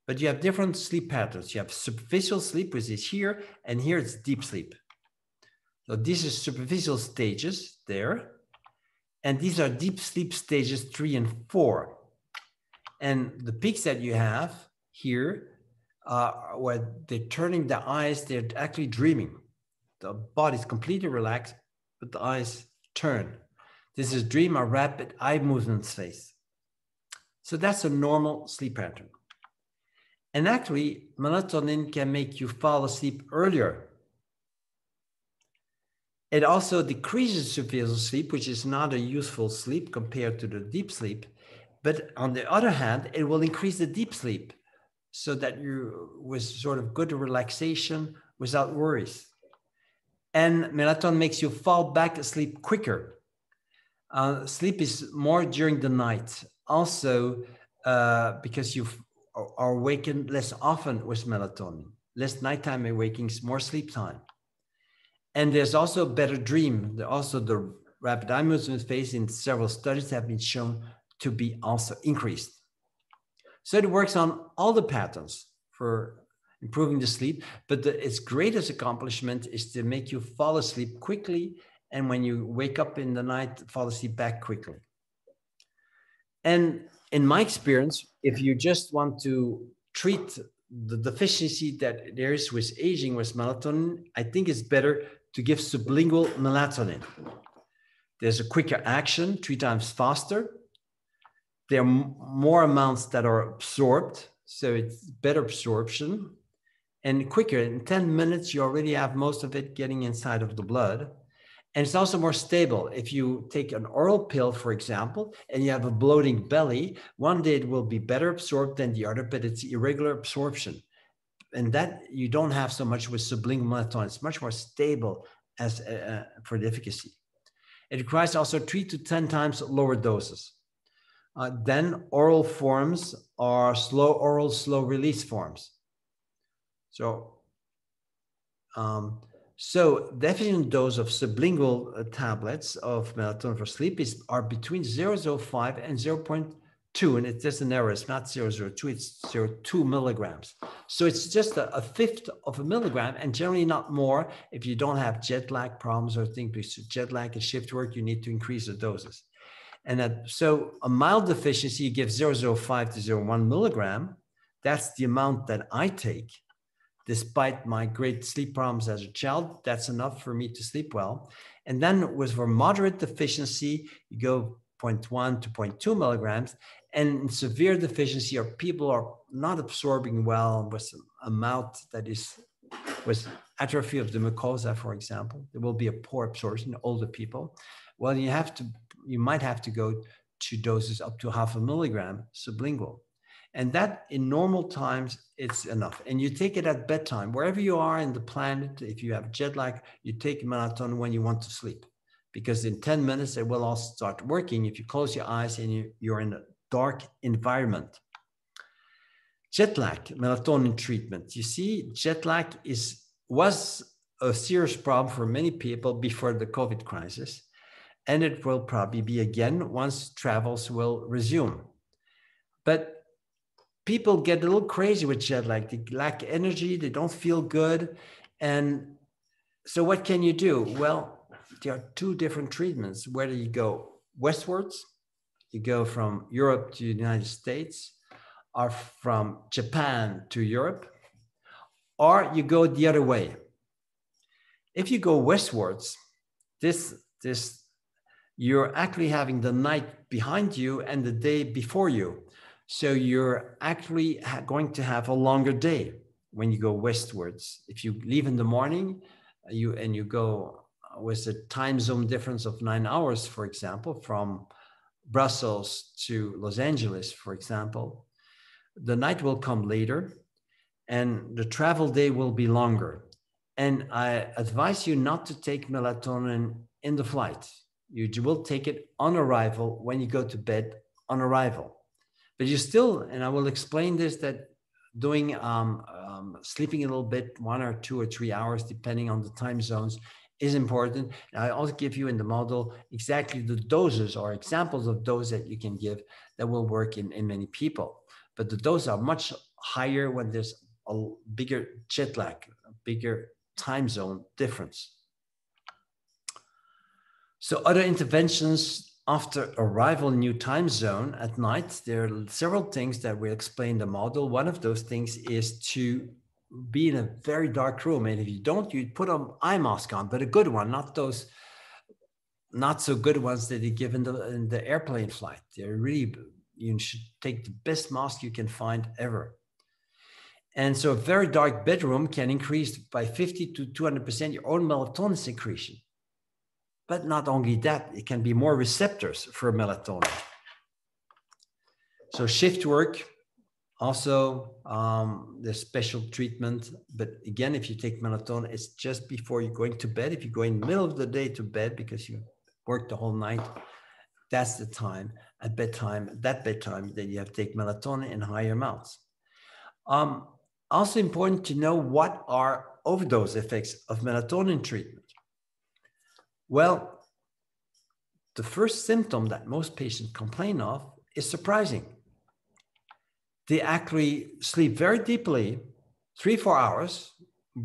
But you have different sleep patterns. You have superficial sleep, which is here, and here it's deep sleep. So these are superficial stages there. And these are deep sleep stages 3 and 4. And the peaks that you have here, where they're turning the eyes, they're actually dreaming. The body's completely relaxed, but the eyes turn. This is dream or rapid eye movement phase. So that's a normal sleep pattern. And actually, melatonin can make you fall asleep earlier. It also decreases superficial sleep, which is not a useful sleep compared to the deep sleep. But on the other hand, it will increase the deep sleep so that you with sort of good relaxation without worries. And melatonin makes you fall back asleep quicker. Sleep is more during the night. Also, because you are awakened less often with melatonin. Less nighttime awakings, more sleep time. And there's also a better dream. Also, the rapid eye movement phase in several studies have been shown to be also increased. So it works on all the patterns for improving the sleep, but its greatest accomplishment is to make you fall asleep quickly, and when you wake up in the night, fall asleep back quickly. And in my experience, if you just want to treat the deficiency that there is with aging with melatonin, I think it's better to give sublingual melatonin. There's a quicker action, 3 times faster. There are more amounts that are absorbed, so it's better absorption. And quicker, in 10 minutes, you already have most of it getting inside of the blood. And it's also more stable. If you take an oral pill, for example, and you have a bloating belly, one day it will be better absorbed than the other, but it's irregular absorption. And that you don't have so much with sublingual melatonin. It's much more stable as for the efficacy. It requires also 3 to 10 times lower doses. Then oral forms are oral slow release forms. So deficient dose of sublingual tablets of melatonin for sleep are between 0.05 and 0.2, and it's just an error. It's not 0.02, it's 0.2 milligrams. So it's just a fifth of a milligram, and generally not more. If you don't have jet lag problems or things with jet lag and shift work, you need to increase the doses. And so a mild deficiency, you give 0.05 to 0.1 milligram. That's the amount that I take. Despite my great sleep problems as a child, that's enough for me to sleep well. And then with for moderate deficiency, you go 0.1 to 0.2 milligrams. And in severe deficiency, or people are not absorbing well with a mouth that is with atrophy of the mucosa, for example, there will be a poor absorption in older people. Well, you might have to go to doses up to 0.5 milligram sublingual. And that in normal times, it's enough. And you take it at bedtime, wherever you are in the planet. If you have jet lag, you take melatonin when you want to sleep, because in 10 minutes, it will all start working if you close your eyes and you're in a dark environment. Jet lag, melatonin treatment. You see, jet lag was a serious problem for many people before the COVID crisis. And it will probably be again once travels will resume. But people get a little crazy with jet lag. They lack energy, they don't feel good. And so what can you do? Well, there are two different treatments. Whether you go westwards, you go from Europe to the United States, or from Japan to Europe, or you go the other way. If you go westwards, you're actually having the night behind you and the day before you. So you're actually going to have a longer day when you go westwards. If you leave in the morning, you go with a time zone difference of 9 hours, for example, from Brussels to Los Angeles, for example, the night will come later and the travel day will be longer. And I advise you not to take melatonin in the flight. You will take it on arrival when you go to bed on arrival. But you still, and I will explain this, that doing sleeping a little bit, 1 or 2 or 3 hours, depending on the time zones, is important. And I also give you in the model exactly the doses or examples of doses that you can give that will work in many people. But the doses are much higher when there's a bigger jet lag, a bigger time zone difference. So other interventions after arrival in new time zone at night, there are several things that we explain in the model. One of those things is to be in a very dark room. And if you don't, you put an eye mask on, but a good one, not those not so good ones that you give in the airplane flight. They're really, you should take the best mask you can find ever. And so a very dark bedroom can increase by 50 to 200% your own melatonin secretion. But not only that, it can be more receptors for melatonin. So shift work, also there's special treatment. But again, if you take melatonin, it's just before you're going to bed. If you go in the middle of the day to bed because you worked the whole night, that's the time at bedtime, that you have to take melatonin in higher amounts. Also important to know what are overdose effects of melatonin treatment. Well, the first symptom that most patients complain of is surprising. They actually sleep very deeply, 3-4 hours,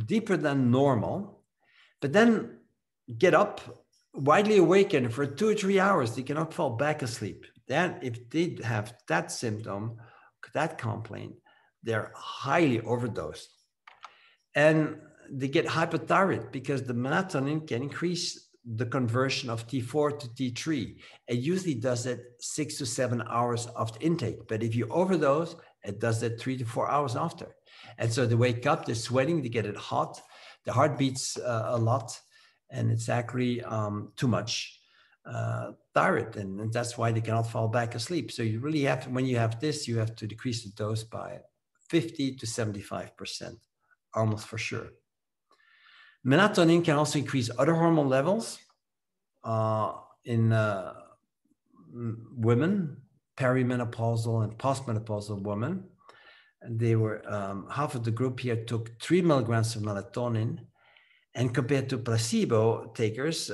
deeper than normal, but then get up, widely awakened for 2 or 3 hours. They cannot fall back asleep. Then if they have that symptom, that complaint, they're highly overdosed. And they get hypothyroid because the melatonin can increase the conversion of T4 to T3. It usually does it 6 to 7 hours after intake. But if you overdose, it does it 3 to 4 hours after. And so they wake up, they're sweating, they get it hot, the heart beats a lot, and it's actually too much thyroid. And that's why they cannot fall back asleep. So you really have, when you have this, you have to decrease the dose by 50 to 75%, almost for sure. Melatonin can also increase other hormone levels in women, perimenopausal and postmenopausal women. And they were, half of the group here took 3 milligrams of melatonin. And compared to placebo takers,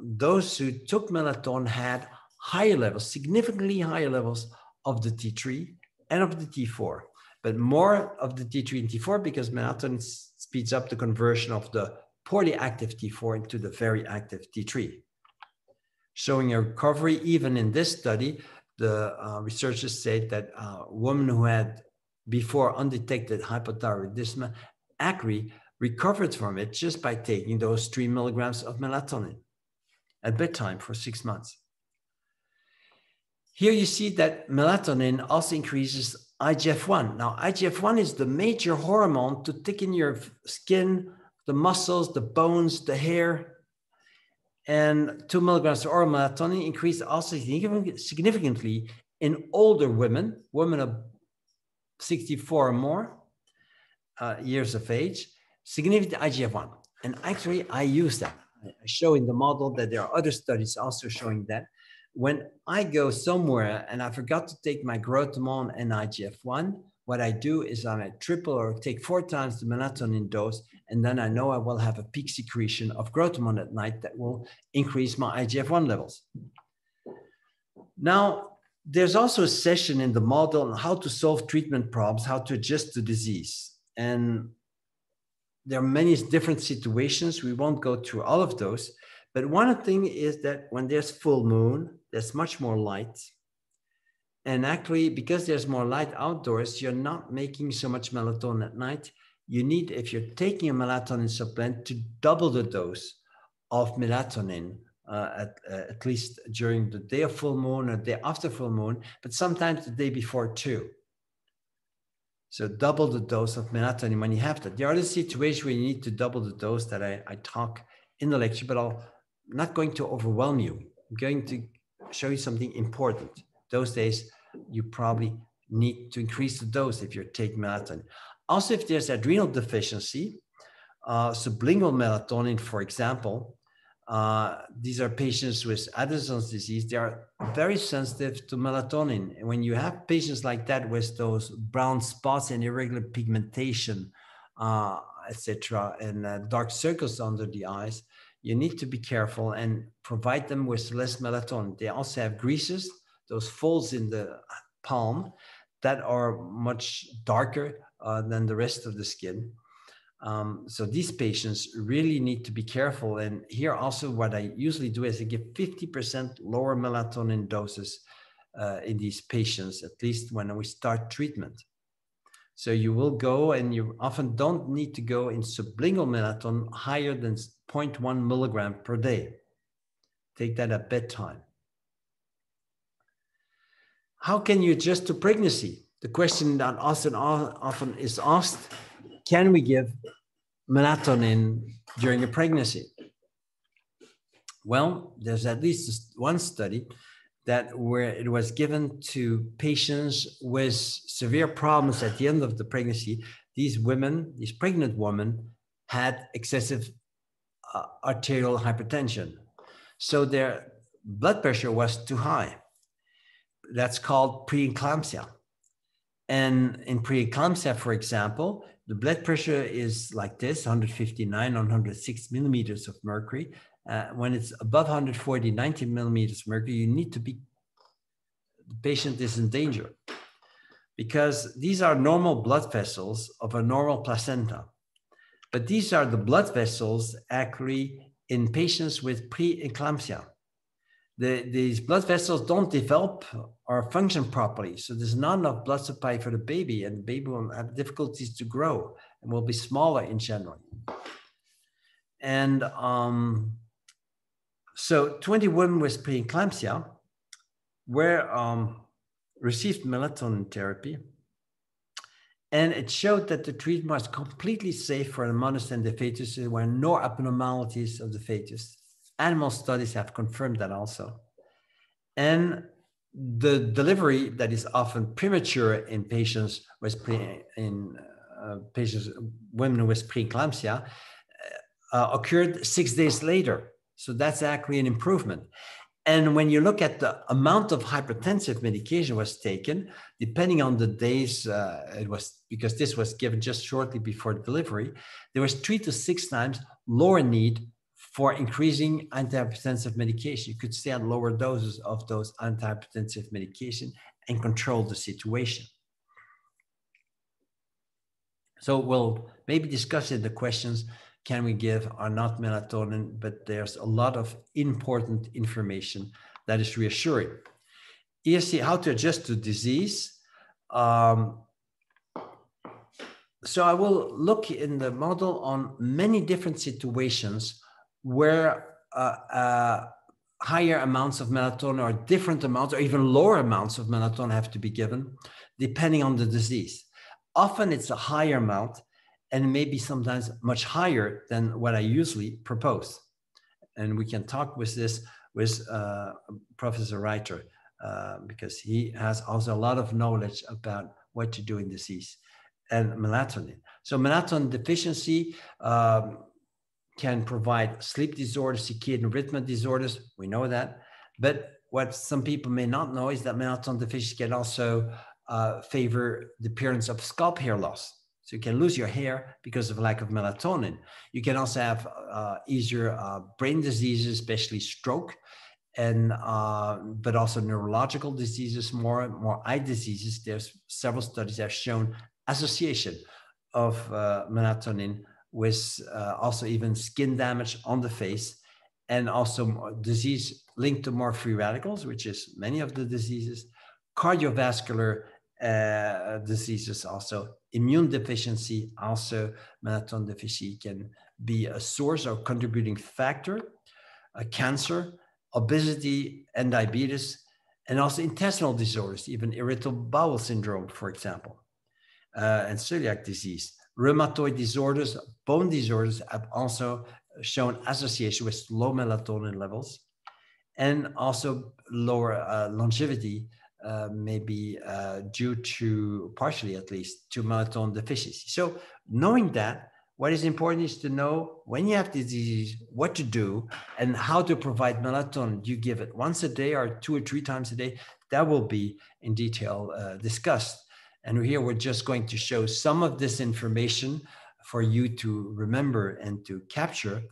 those who took melatonin had higher levels, significantly higher levels of the T3 and of the T4. but more of the T3 and T4 because melatonin speeds up the conversion of the poorly active T4 into the very active T3. Showing a recovery, even in this study, the researchers say that women who had before undetected hypothyroidism actually recovered from it just by taking those 3 milligrams of melatonin at bedtime for 6 months. Here you see that melatonin also increases IGF-1. Now, IGF-1 is the major hormone to thicken your skin, the muscles, the bones, the hair. And 2 milligrams of oral melatonin increased also significantly in older women, women of 64 or more years of age, significant IGF-1. And actually, I use that. I show in the model that there are other studies also showing that. When I go somewhere and I forgot to take my growth hormone and IGF-1, what I do is I triple or take 4 times the melatonin dose, and then I know I will have a peak secretion of growth hormone at night that will increase my IGF-1 levels. Now, there's also a session in the model on how to solve treatment problems, how to adjust the disease. And there are many different situations. We won't go through all of those. But one thing is that when there's full moon, there's much more light. And actually, because there's more light outdoors, you're not making so much melatonin at night. You need, if you're taking a melatonin supplement, to double the dose of melatonin at least during the day of full moon or the day after full moon, but sometimes the day before too. So double the dose of melatonin when you have that. There are other situations where you need to double the dose that I talk in the lecture, but I'm not going to overwhelm you. I'm going to show you something important. Those days, you probably need to increase the dose if you're taking melatonin. Also, if there's adrenal deficiency, sublingual melatonin, for example, these are patients with Addison's disease. They are very sensitive to melatonin. And when you have patients like that with those brown spots and irregular pigmentation, etc., and dark circles under the eyes, you need to be careful and provide them with less melatonin. They also have greases, those folds in the palm that are much darker than the rest of the skin. So these patients really need to be careful. And here also what I usually do is I give 50% lower melatonin doses in these patients, at least when we start treatment. So you will go, and you often don't need to go in sublingual melatonin higher than 0.1 milligram per day. Take that at bedtime. How can you adjust to pregnancy? The question that often is asked, can we give melatonin during a pregnancy? Well, there's at least one study that where it was given to patients with severe problems at the end of the pregnancy. These women, these pregnant women, had excessive arterial hypertension. So their blood pressure was too high. That's called preeclampsia. And in preeclampsia, for example, the blood pressure is like this, 159 on 106 millimeters of mercury. When it's above 140, 90 millimeters of mercury, you need to be, the patient is in danger, because these are normal blood vessels of a normal placenta. But these are the blood vessels actually in patients with preeclampsia. These blood vessels don't develop or function properly. So there's not enough blood supply for the baby, and the baby will have difficulties to grow and will be smaller in general. And so 20 women with preeclampsia were received melatonin therapy. And it showed that the treatment was completely safe for the mothers and the fetus. There were no abnormalities of the fetus. Animal studies have confirmed that also. And the delivery that is often premature in patients with women with preeclampsia occurred 6 days later. So that's actually an improvement. And when you look at the amount of hypertensive medication was taken, depending on the days, it was because this was given just shortly before delivery, there was 3 to 6 times lower need for increasing antihypertensive medication. You could stay at lower doses of those antihypertensive medication and control the situation. So we'll maybe discuss in the questions, can we give or not melatonin? But there's a lot of important information that is reassuring. ESC, how to adjust to disease. So I will look in the model on many different situations where higher amounts of melatonin or different amounts or even lower amounts of melatonin have to be given depending on the disease. Often it's a higher amount and maybe sometimes much higher than what I usually propose. And we can talk with this with Professor Reiter because he has also a lot of knowledge about what to do in disease and melatonin. So melatonin deficiency can provide sleep disorders, circadian rhythm disorders. We know that. But what some people may not know is that melatonin deficiency can also favor the appearance of scalp hair loss. So you can lose your hair because of lack of melatonin. You can also have easier brain diseases, especially stroke, and but also neurological diseases, more eye diseases. There's several studies that have shown association of melatonin with also even skin damage on the face, and also disease linked to more free radicals, which is many of the diseases, cardiovascular diseases, also immune deficiency, also melatonin deficiency can be a source or contributing factor, cancer, obesity and diabetes, and also intestinal disorders, even irritable bowel syndrome, for example, and celiac disease. Rheumatoid disorders, bone disorders have also shown association with low melatonin levels, and also lower longevity may be due to, partially at least, to melatonin deficiency. So knowing that, what is important is to know when you have disease, what to do, and how to provide melatonin. Do you give it once a day or 2 or 3 times a day? That will be in detail discussed. And here we're just going to show some of this information for you to remember and to capture.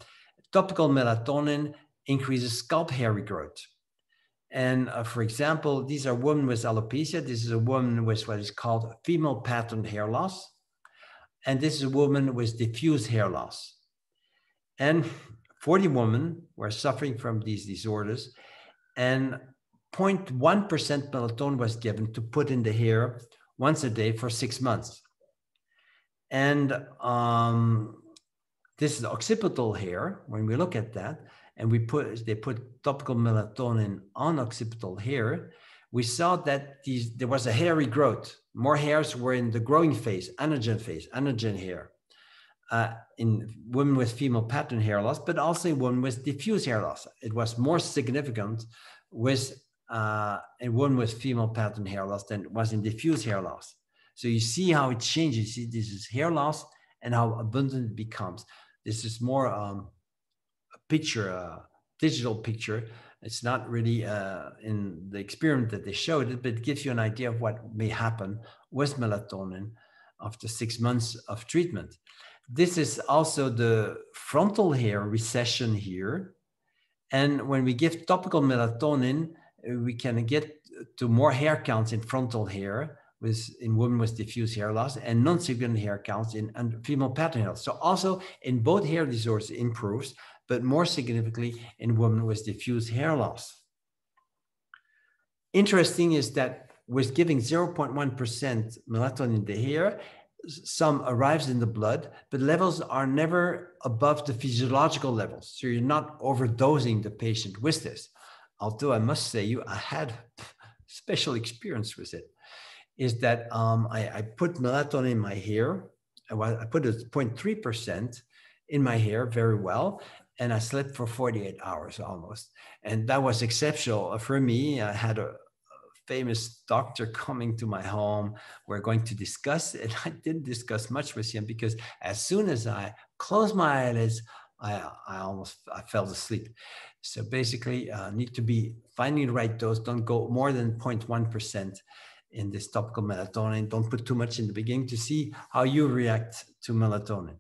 Topical melatonin increases scalp hair regrowth. And for example, these are women with alopecia. This is a woman with what is called female pattern hair loss. And this is a woman with diffuse hair loss. And 40 women were suffering from these disorders, and 0.1% melatonin was given to put in the hair once a day for 6 months. And this is occipital hair. When we look at that, and they put topical melatonin on occipital hair, we saw that there was a hair regrowth. More hairs were in the growing phase, anagen hair, in women with female pattern hair loss, but also in women with diffuse hair loss. It was more significant with in women with female pattern hair loss than it was in diffuse hair loss. So you see how it changes. See, this is hair loss and how abundant it becomes. This is more a picture, a digital picture. It's not really in the experiment that they showed it, but it gives you an idea of what may happen with melatonin after 6 months of treatment. This is also the frontal hair recession here. And when we give topical melatonin, we can get to more hair counts in frontal hair in women with diffuse hair loss, and non-significant hair counts in female pattern hair loss. So also in both hair disorders it improves, but more significantly in women with diffuse hair loss. Interesting is that with giving 0.1% melatonin in the hair, some arrives in the blood, but levels are never above the physiological levels. So you're not overdosing the patient with this. Although I must say I had special experience with it, is that I put melatonin in my hair. I put it 0.3% in my hair very well, and I slept for 48 hours almost. And that was exceptional for me. I had a famous doctor coming to my home. We're going to discuss it. I didn't discuss much with him because as soon as I closed my eyelids, I fell asleep. So basically, need to be finding the right dose. Don't go more than 0.1% in this topical melatonin. Don't put too much in the beginning to see how you react to melatonin.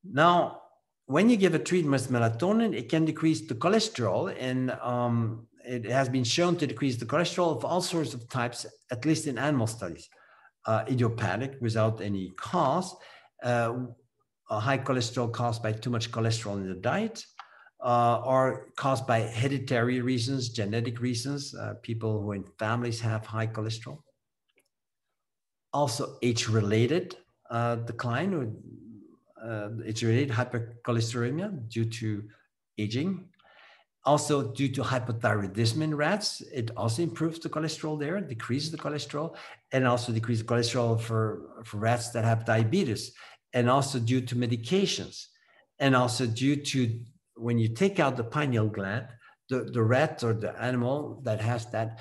Now, when you give a treatment with melatonin, it can decrease the cholesterol, and it has been shown to decrease the cholesterol of all sorts of types, at least in animal studies. idiopathic without any cause, a high cholesterol caused by too much cholesterol in the diet, or caused by hereditary reasons, genetic reasons, people who in families have high cholesterol. Also age-related decline, or age-related hypercholesteremia due to aging. Also due to hypothyroidism in rats, it also improves the cholesterol there, decreases the cholesterol, and also decreases cholesterol for rats that have diabetes, and also due to medications, and also due to when you take out the pineal gland, the rat or the animal that has that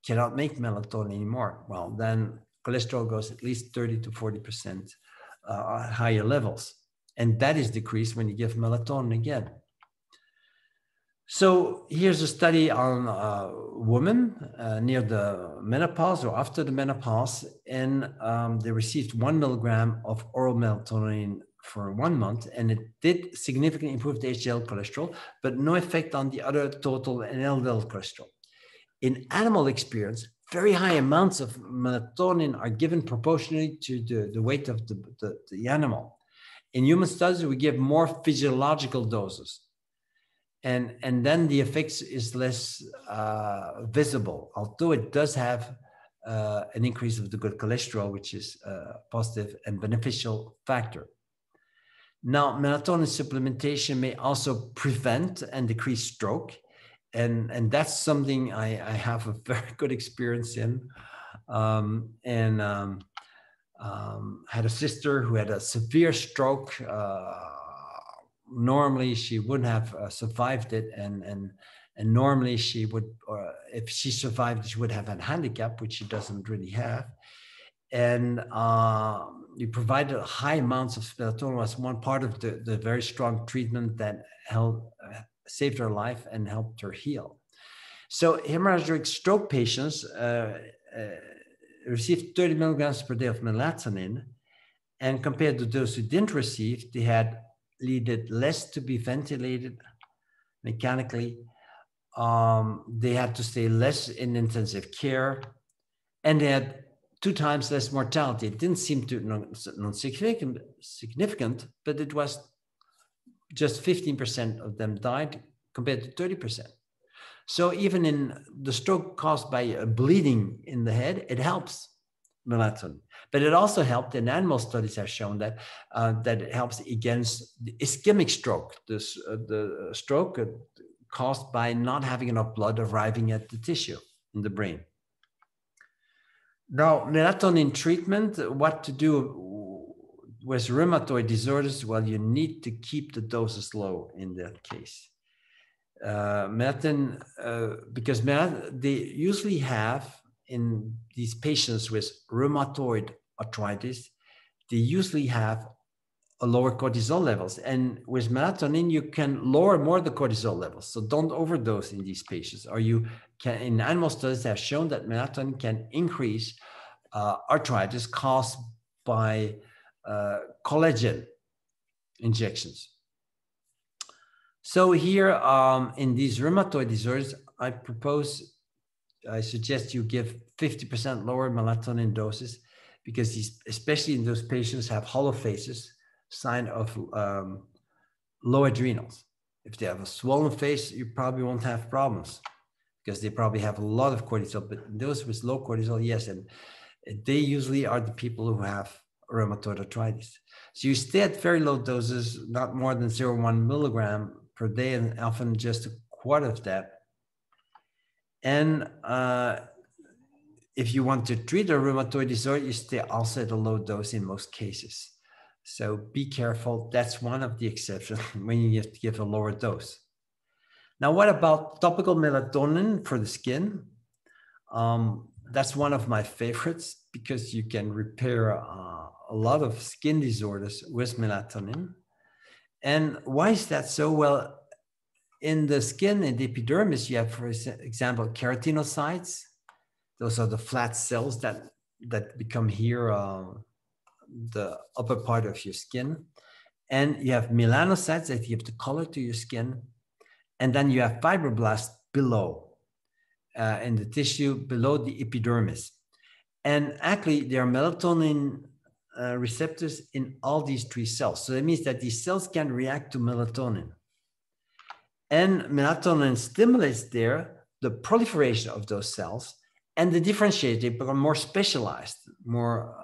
cannot make melatonin anymore. Well, then cholesterol goes at least 30 to 40% higher levels. And that is decreased when you give melatonin again. So here's a study on women near the menopause or after the menopause, and they received 1 milligram of oral melatonin for 1 month, and it did significantly improve the HDL cholesterol, but no effect on the other total and LDL cholesterol. In animal experience, very high amounts of melatonin are given proportionally to the weight of the animal. In human studies, we give more physiological doses. And then the effects is less visible, although it does have an increase of the good cholesterol, which is a positive and beneficial factor. Now, melatonin supplementation may also prevent and decrease stroke. And that's something I have a very good experience in. Had a sister who had a severe stroke. Normally she wouldn't have survived it, and normally she would, or if she survived, she would have a handicap, which she doesn't really have. And we provided high amounts of melatonin as one part of the very strong treatment that saved her life and helped her heal. So hemorrhagic stroke patients received 30 milligrams per day of melatonin, and compared to those who didn't receive, they had needed less to be ventilated mechanically. They had to stay less in intensive care, and they had 2 times less mortality. It didn't seem to non-significant, but it was just 15% of them died compared to 30%. So even in the stroke caused by a bleeding in the head, it helps melatonin. But it also helped, and animal studies have shown that that it helps against the ischemic stroke, the stroke caused by not having enough blood arriving at the tissue in the brain. Now, melatonin treatment, what to do with rheumatoid disorders? Well, you need to keep the doses low in that case. Melatonin, because they usually have, in these patients with rheumatoid arthritis, they usually have a lower cortisol levels. And with melatonin, you can lower more the cortisol levels. So don't overdose in these patients. Or you can, in animal studies, have shown that melatonin can increase arthritis caused by collagen injections. So here in these rheumatoid disorders, I suggest you give 50% lower melatonin doses, because these, especially in those patients, have hollow faces, sign of low adrenals. If they have a swollen face, you probably won't have problems because they probably have a lot of cortisol. But those with low cortisol, yes, and they usually are the people who have rheumatoid arthritis. So you stay at very low doses, not more than 0.1 milligram per day, and often just a quarter of that. And if you want to treat a rheumatoid disorder, you stay also at a low dose in most cases. So be careful. That's one of the exceptions when you have to give a lower dose. Now, what about topical melatonin for the skin? That's one of my favorites because you can repair a lot of skin disorders with melatonin. And why is that so? Well, in the skin, in the epidermis, you have, for example, keratinocytes. Those are the flat cells that become here, the upper part of your skin. And you have melanocytes that give the color to your skin. And then you have fibroblasts below, in the tissue below the epidermis. And actually, there are melatonin receptors in all these 3 cells. So that means that these cells can react to melatonin. And melatonin stimulates there the proliferation of those cells, and they differentiate, they become more specialized, more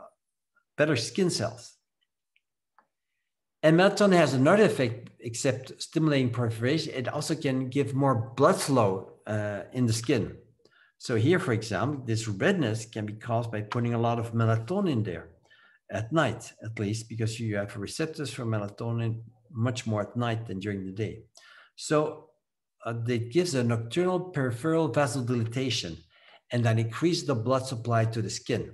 better skin cells. And melatonin has another effect, except stimulating proliferation. It also can give more blood flow in the skin. So here, for example, this redness can be caused by putting a lot of melatonin there at night, at least, because you have receptors for melatonin much more at night than during the day. So it gives a nocturnal peripheral vasodilatation, and that increases the blood supply to the skin.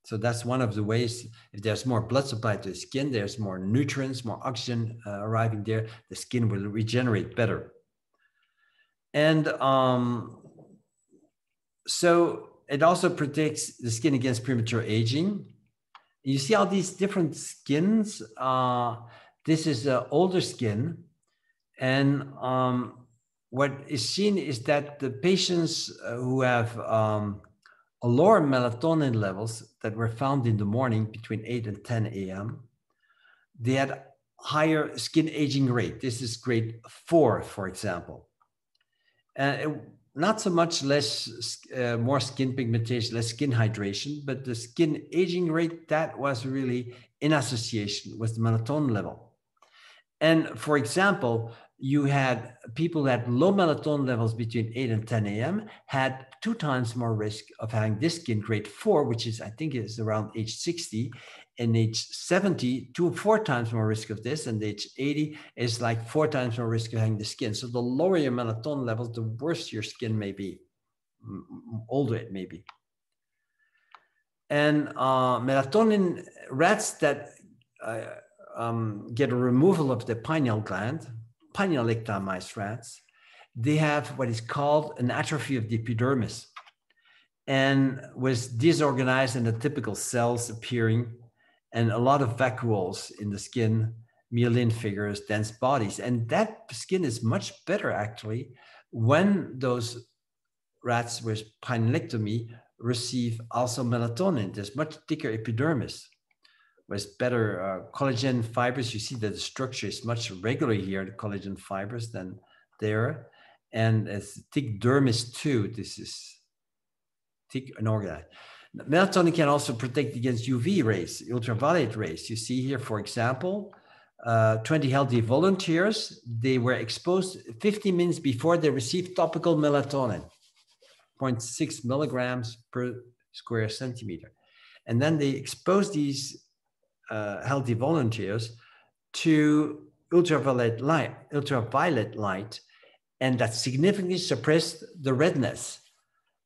So that's one of the ways. If there's more blood supply to the skin, there's more nutrients, more oxygen arriving there, the skin will regenerate better. And so it also protects the skin against premature aging. You see all these different skins. This is older skin. And what is seen is that the patients who have lower melatonin levels that were found in the morning between 8 and 10 a.m., they had higher skin aging rate. This is grade 4, for example. Not so much more skin pigmentation, less skin hydration, but the skin aging rate, that was really in association with the melatonin level. And for example, you had people that low melatonin levels between 8 and 10 a.m. had 2 times more risk of having this skin grade 4, which is, I think is around age 60, and age 70, 2 or 4 times more risk of this, and age 80 is like 4 times more risk of having the skin. So the lower your melatonin levels, the worse your skin may be, older it may be. And melatonin rats that get a removal of the pineal gland, pineal ectomized rats, they have what is called an atrophy of the epidermis, and with disorganized and atypical cells appearing, and a lot of vacuoles in the skin, myelin figures, dense bodies. And that skin is much better actually when those rats with pinealectomy receive also melatonin. There's much thicker epidermis with better collagen fibers. You see that the structure is much regular here, the collagen fibers, than there. And it's thick dermis too. This is thick and organized. Melatonin can also protect against UV rays, ultraviolet rays. You see here, for example, 20 healthy volunteers, they were exposed 50 minutes before they received topical melatonin, 0.6 milligrams per square centimeter. And then they exposed these healthy volunteers to ultraviolet light, and that significantly suppressed the redness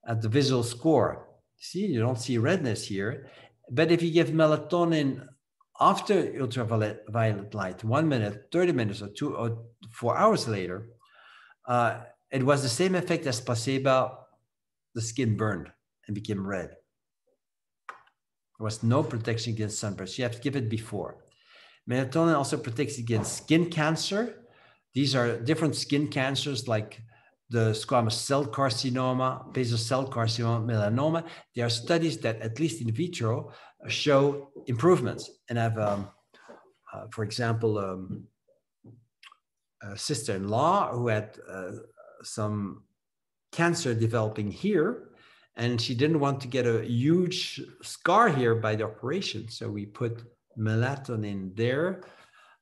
at the visual score. See, you don't see redness here, but if you give melatonin after ultraviolet light, 1 minute, 30 minutes, or 2 or 4 hours later, it was the same effect as placebo. The skin burned and became red. There was no protection against sunburst. You have to give it before. Melatonin also protects against skin cancer. These are different skin cancers like the squamous cell carcinoma, basal cell carcinoma, melanoma. There are studies that, at least in vitro, show improvements. And I have, for example, a sister-in-law who had some cancer developing here, and she didn't want to get a huge scar here by the operation. So we put melatonin there,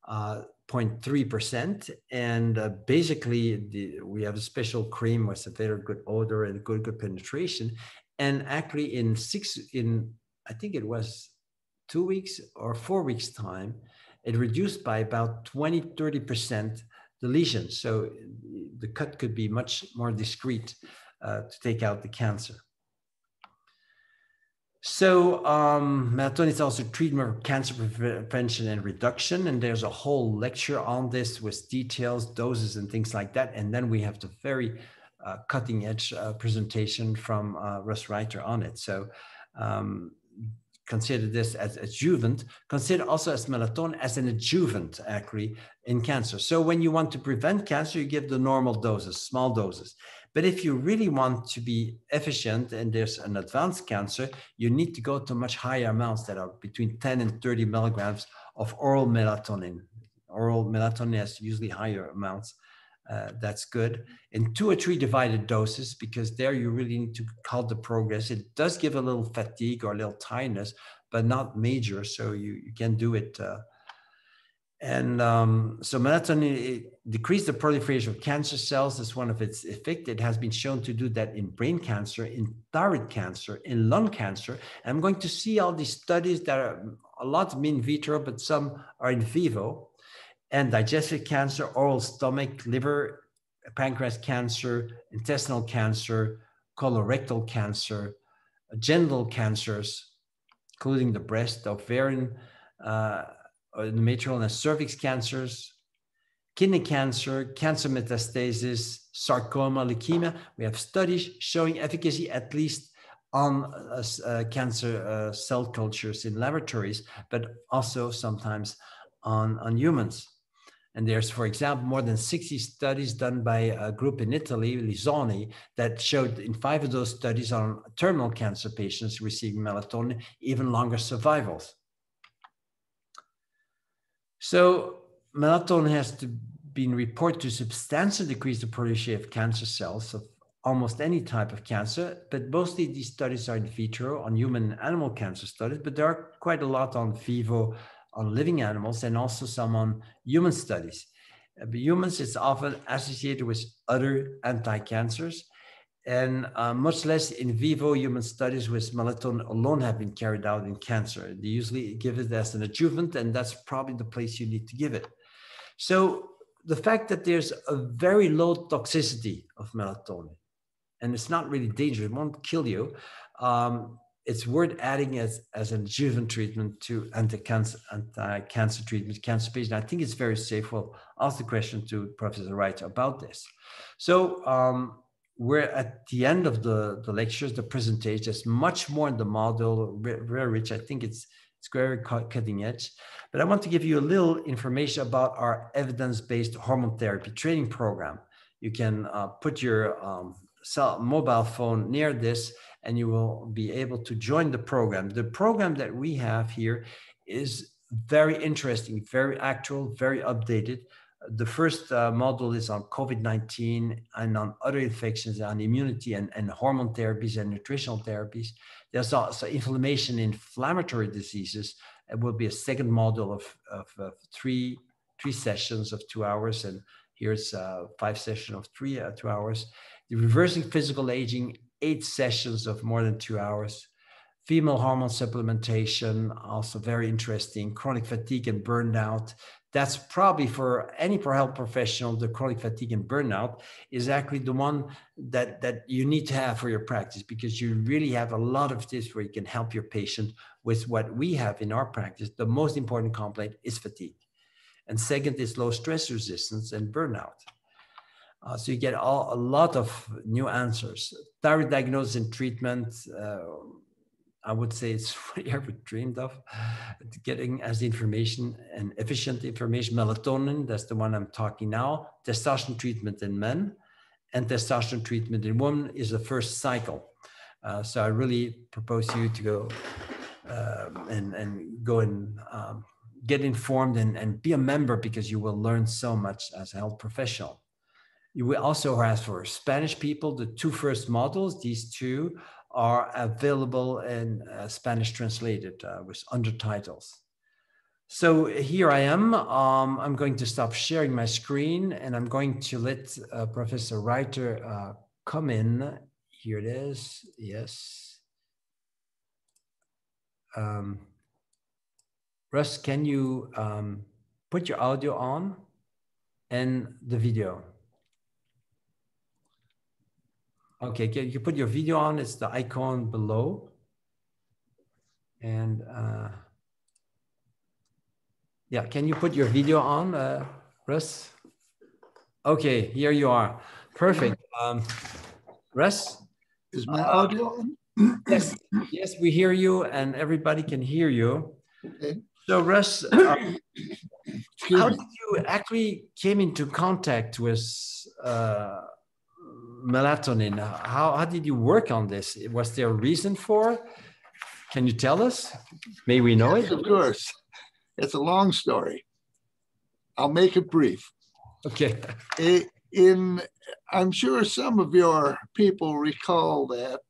0.3%, and basically we have a special cream with a very good odor and good penetration. And actually in I think it was 2 weeks or 4 weeks time, it reduced by about 20-30% the lesion. So the cut could be much more discreet to take out the cancer. So melatonin is also treatment for cancer prevention and reduction. And there's a whole lecture on this with details, doses, and things like that. And then we have the very cutting edge presentation from Reiter on it. So consider this as adjuvant. Consider also as melatonin as an adjuvant, actually, in cancer. So when you want to prevent cancer, you give the normal doses, small doses. But if you really want to be efficient and there's an advanced cancer, you need to go to much higher amounts that are between 10 and 30 milligrams of oral melatonin. Oral melatonin has usually higher amounts. That's good. In 2 or 3 divided doses, because there you really need to halt the progress. It does give a little fatigue or a little tiredness, but not major. So you can do it. So melatonin decreases the proliferation of cancer cells. That's one of its effects. It has been shown to do that in brain cancer, in thyroid cancer, in lung cancer. And I'm going to see all these studies that are a lot in vitro, but some are in vivo. And digestive cancer, oral stomach, liver, pancreas cancer, intestinal cancer, colorectal cancer, genital cancers, including the breast, ovarian, endometrial and cervix cancers, kidney cancer, cancer metastasis, sarcoma, leukemia. We have studies showing efficacy at least on cancer cell cultures in laboratories, but also sometimes on humans. And there's, for example, more than 60 studies done by a group in Italy, Lisoni, that showed in 5 of those studies on terminal cancer patients receiving melatonin, even longer survivals. So melatonin has been reported to substantially decrease the proliferation of cancer cells of almost any type of cancer, but mostly these studies are in vitro on human and animal cancer studies, but there are quite a lot on vivo on living animals and also some on human studies. But humans, it's often associated with other anti-cancers, and much less in vivo human studies with melatonin alone have been carried out in cancer. They usually give it as an adjuvant, and that's probably the place you need to give it. So the fact that there's a very low toxicity of melatonin, and it's not really dangerous, it won't kill you, it's worth adding as an adjuvant treatment to anti-cancer treatment, cancer patients. I think it's very safe. We'll ask the question to Professor Reiter about this. So we're at the end of the lectures, the presentation. There's much more in the model, very rich. I think it's very cutting edge. But I want to give you a little information about our evidence-based hormone therapy training program. You can put your mobile phone near this, and you will be able to join the program. The program that we have here is very interesting, very actual, very updated. The first module is on COVID-19 and on other infections, on immunity and hormone therapies and nutritional therapies. There's also inflammation, inflammatory diseases. It will be a second module of three sessions of 2 hours, and here's 5 sessions of 2 hours. The reversing physical aging, 8 sessions of more than 2 hours. Female hormone supplementation, also very interesting. Chronic fatigue and burnout. That's probably for any health professional, the chronic fatigue and burnout is actually the one that you need to have for your practice, because you really have a lot of this where you can help your patient with what we have in our practice. The most important complaint is fatigue. And second is low stress resistance and burnout. So you get a lot of new answers. Thyroid diagnosis and treatment, I would say it's what you ever dreamed of, getting as information and efficient information. Melatonin, that's the one I'm talking now. Testosterone treatment in men and testosterone treatment in women is the first cycle. So I really propose you to go and go and get informed and be a member, because you will learn so much as a health professional. You will also have for Spanish people, the 2 first modules. These 2 are available in Spanish translated with undertitles. So here I am. I'm going to stop sharing my screen, and I'm going to let Professor Reiter come in. Here it is. Yes. Russ, can you put your audio on and the video? Okay, you put your video on. It's the icon below. And yeah, can you put your video on, Russ? Okay, here you are. Perfect. Russ? Is my audio on? Yes, yes, we hear you, and everybody can hear you. Okay. So Russ, how did you actually came into contact with melatonin. How did you work on this? Was there a reason for? Can you tell us? May we know Yes, it? of course. It's a long story. I'll make it brief. Okay. I'm sure some of your people recall that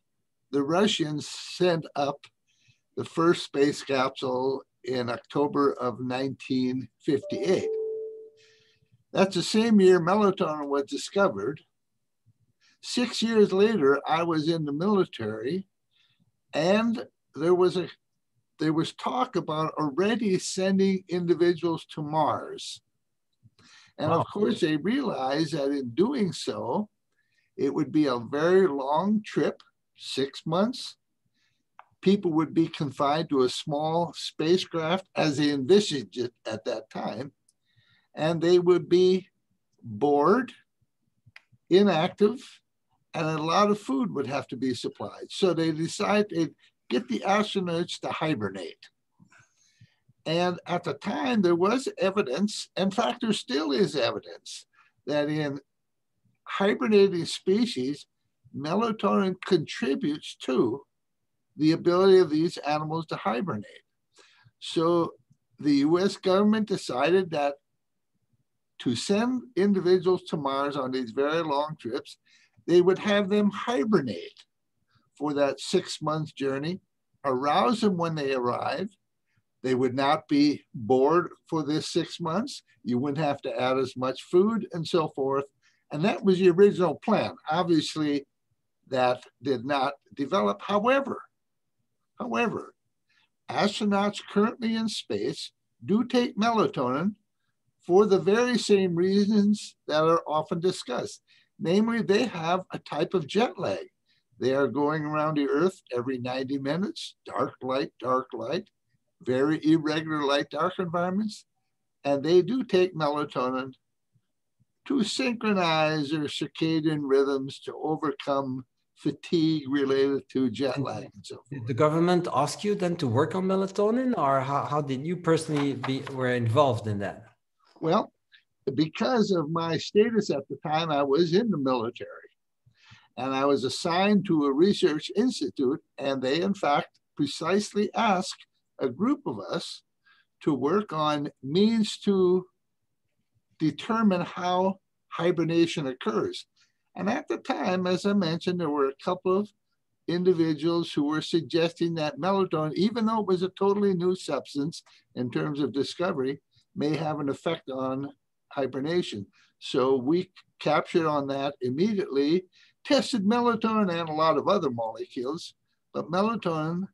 the Russians sent up the first space capsule in October of 1958. That's the same year melatonin was discovered. 6 years later, I was in the military, and there was talk about already sending individuals to Mars. And of course, they realized that in doing so, it would be a very long trip, 6 months. People would be confined to a small spacecraft as they envisaged it at that time. And they would be bored, inactive, and a lot of food would have to be supplied. So they decided to get the astronauts to hibernate. And at the time, there was evidence, in fact, there still is evidence, that in hibernating species, melatonin contributes to the ability of these animals to hibernate. So the US government decided that to send individuals to Mars on these very long trips, they would have them hibernate for that 6-month journey, arouse them when they arrive. They would not be bored for this 6 months. You wouldn't have to add as much food and so forth. And that was the original plan. Obviously, that did not develop. However, astronauts currently in space do take melatonin for the very same reasons that are often discussed. Namely, they have a type of jet lag. They are going around the Earth every 90 minutes, dark, light, very irregular light, dark environments. And they do take melatonin to synchronize their circadian rhythms to overcome fatigue related to jet lag and so forth. Did the government ask you then to work on melatonin, or how did you personally were involved in that? Well, because of my status at the time, I was in the military, and I was assigned to a research institute, and they in fact precisely asked a group of us to work on means to determine how hibernation occurs. And at the time, as I mentioned, there were a couple of individuals who were suggesting that melatonin, even though it was a totally new substance in terms of discovery, may have an effect on hibernation. So we captured on that immediately, tested melatonin and a lot of other molecules, but melatonin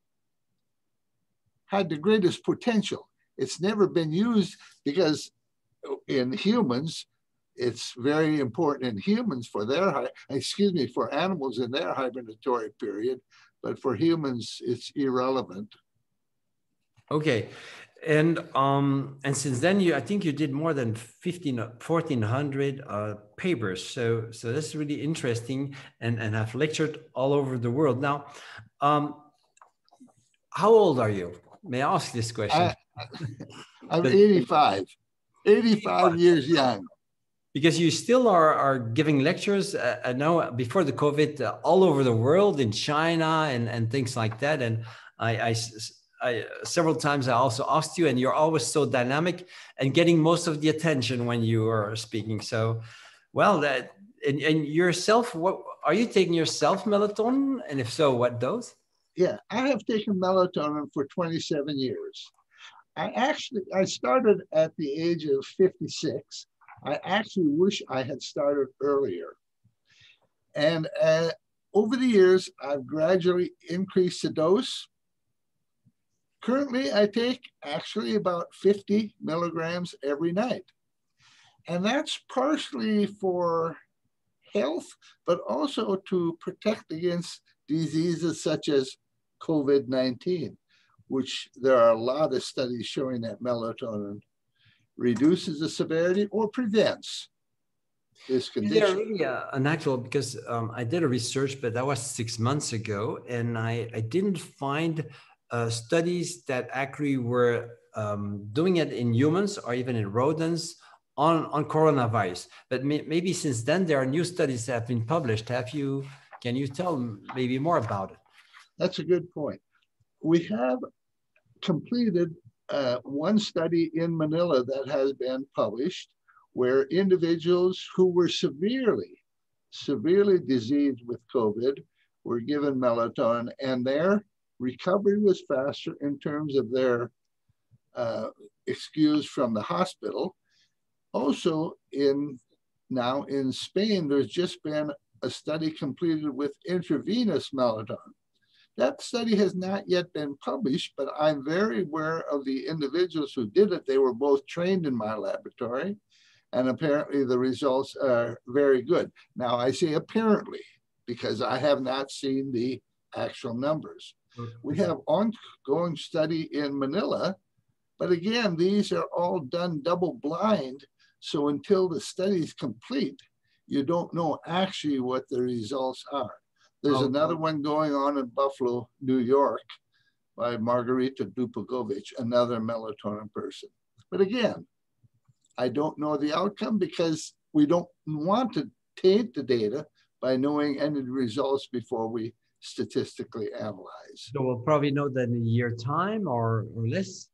had the greatest potential. It's never been used because in humans, it's very important in humans for for animals in their hibernatory period, but for humans, it's irrelevant. Okay. And since then, I think you did more than 1,400 papers. So that's really interesting, and have lectured all over the world. Now, how old are you? May I ask this question? I'm 85 years young. Because you still are giving lectures, I know, before the COVID, all over the world, in China and things like that. And I several times I also asked you, and you're always so dynamic and getting most of the attention when you are speaking. So, well, and yourself, what are you taking yourself melatonin? And if so, what dose? Yeah, I have taken melatonin for 27 years. I started at the age of 56. I actually wish I had started earlier. And over the years, I've gradually increased the dose. Currently, I take actually about 50 milligrams every night. And that's partially for health, but also to protect against diseases such as COVID-19, which there are a lot of studies showing that melatonin reduces the severity or prevents this condition. They're really unnatural, because I did a research, but that was 6 months ago, and I didn't find studies that actually were doing it in humans or even in rodents on coronavirus. But maybe since then there are new studies that have been published. Can you tell maybe more about it? That's a good point. We have completed one study in Manila that has been published where individuals who were severely diseased with COVID were given melatonin, and their recovery was faster in terms of their excuse from the hospital. Also, now in Spain, there's just been a study completed with intravenous melatonin. That study has not yet been published, but I'm very aware of the individuals who did it. They were both trained in my laboratory, and apparently the results are very good. Now, I say apparently because I have not seen the actual numbers. We have ongoing study in Manila, but again, these are all done double blind. So until the study is complete, you don't know actually what the results are. There's another one going on in Buffalo, New York by Margarita Dupagovich, another melatonin person. But again, I don't know the outcome because we don't want to taint the data by knowing any results before we statistically analyze. So we'll probably know that in a year time or less?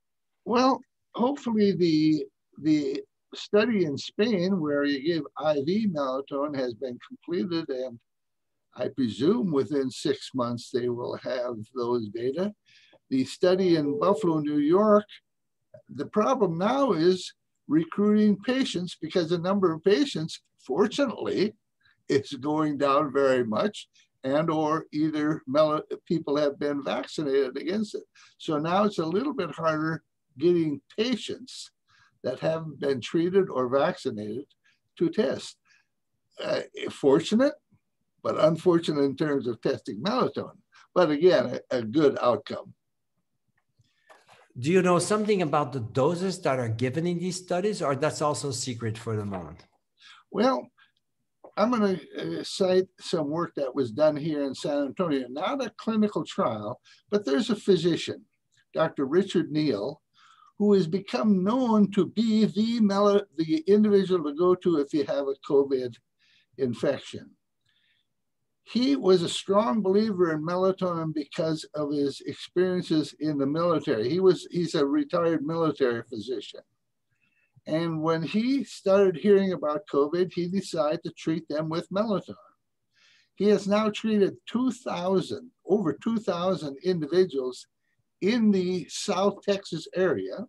Well, hopefully the study in Spain where you give IV melatonin has been completed, and I presume within 6 months they will have those data. The study in Buffalo, New York, the problem now is recruiting patients because the number of patients, fortunately, is going down very much, and or either people have been vaccinated against it. So now it's a little bit harder getting patients that haven't been treated or vaccinated to test. Fortunate, but unfortunate in terms of testing melatonin. But again, a good outcome. Do you know something about the doses that are given in these studies, or that's also secret for the moment? Well, I'm going to cite some work that was done here in San Antonio, not a clinical trial, but there's a physician, Dr. Richard Neal, who has become known to be the individual to go to if you have a COVID infection. He was a strong believer in melatonin because of his experiences in the military. He's a retired military physician. And when he started hearing about COVID, he decided to treat them with melatonin. He has now treated over 2,000 individuals in the South Texas area.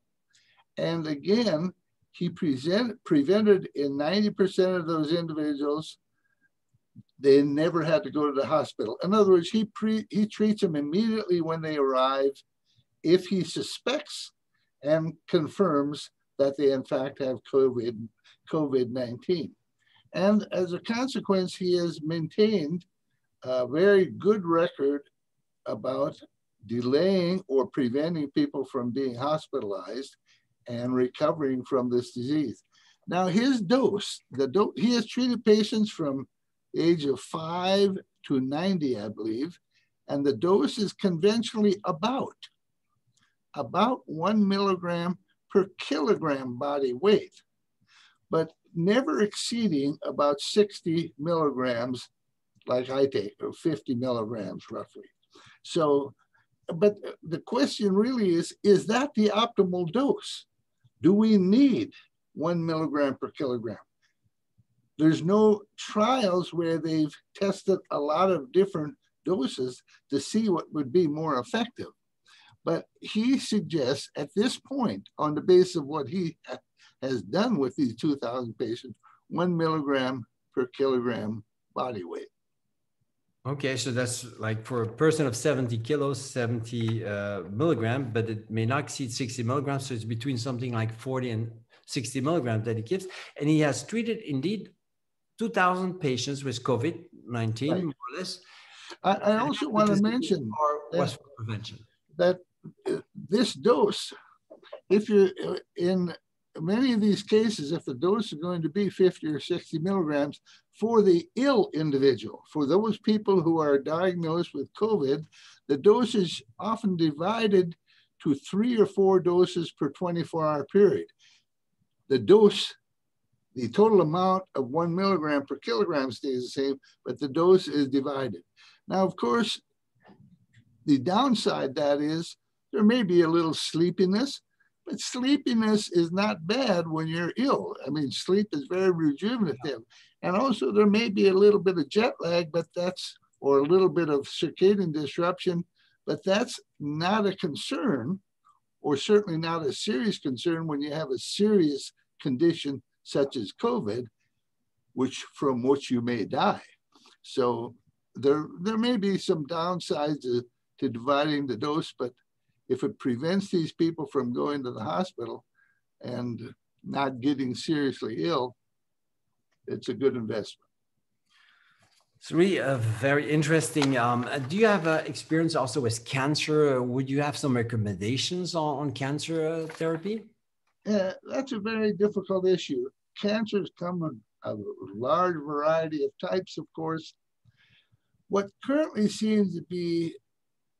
And again, he prevented in 90% of those individuals, they never had to go to the hospital. In other words, he treats them immediately when they arrive if he suspects and confirms that they in fact have COVID-19. And as a consequence, he has maintained a very good record about delaying or preventing people from being hospitalized and recovering from this disease. Now his dose, he has treated patients from the age of 5 to 90, I believe, and the dose is conventionally about 1 milligram per kilogram body weight, but never exceeding about 60 milligrams like I take, or 50 milligrams roughly. So, but the question really is that the optimal dose? Do we need 1 milligram per kilogram? There's no trials where they've tested a lot of different doses to see what would be more effective. But he suggests at this point, on the basis of what he has done with these 2,000 patients, 1 milligram per kilogram body weight. Okay, so that's like for a person of 70 kilos, 70 milligram, but it may not exceed 60 milligrams. So it's between something like 40 and 60 milligrams that he gives. And he has treated indeed 2,000 patients with COVID-19, right, more or less. I also want to mention was for prevention. That this dose, if you're in many of these cases, if the dose is going to be 50 or 60 milligrams for the ill individual, for those people who are diagnosed with COVID, the dose is often divided to 3 or 4 doses per 24-hour period. The dose the total amount of 1 milligram per kilogram stays the same, but the dose is divided. Now, of course, the downside that is there may be a little sleepiness, but sleepiness is not bad when you're ill. I mean, sleep is very rejuvenative. And also there may be a little bit of jet lag, but that's, or a little bit of circadian disruption, but that's not a concern, or certainly not a serious concern when you have a serious condition such as COVID, from which you may die. So there may be some downsides to dividing the dose, but if it prevents these people from going to the hospital and not getting seriously ill, it's a good investment. It's really very interesting. Do you have experience also with cancer? Would you have some recommendations on cancer therapy? That's a very difficult issue. Cancers come in a large variety of types, of course. What currently seems to be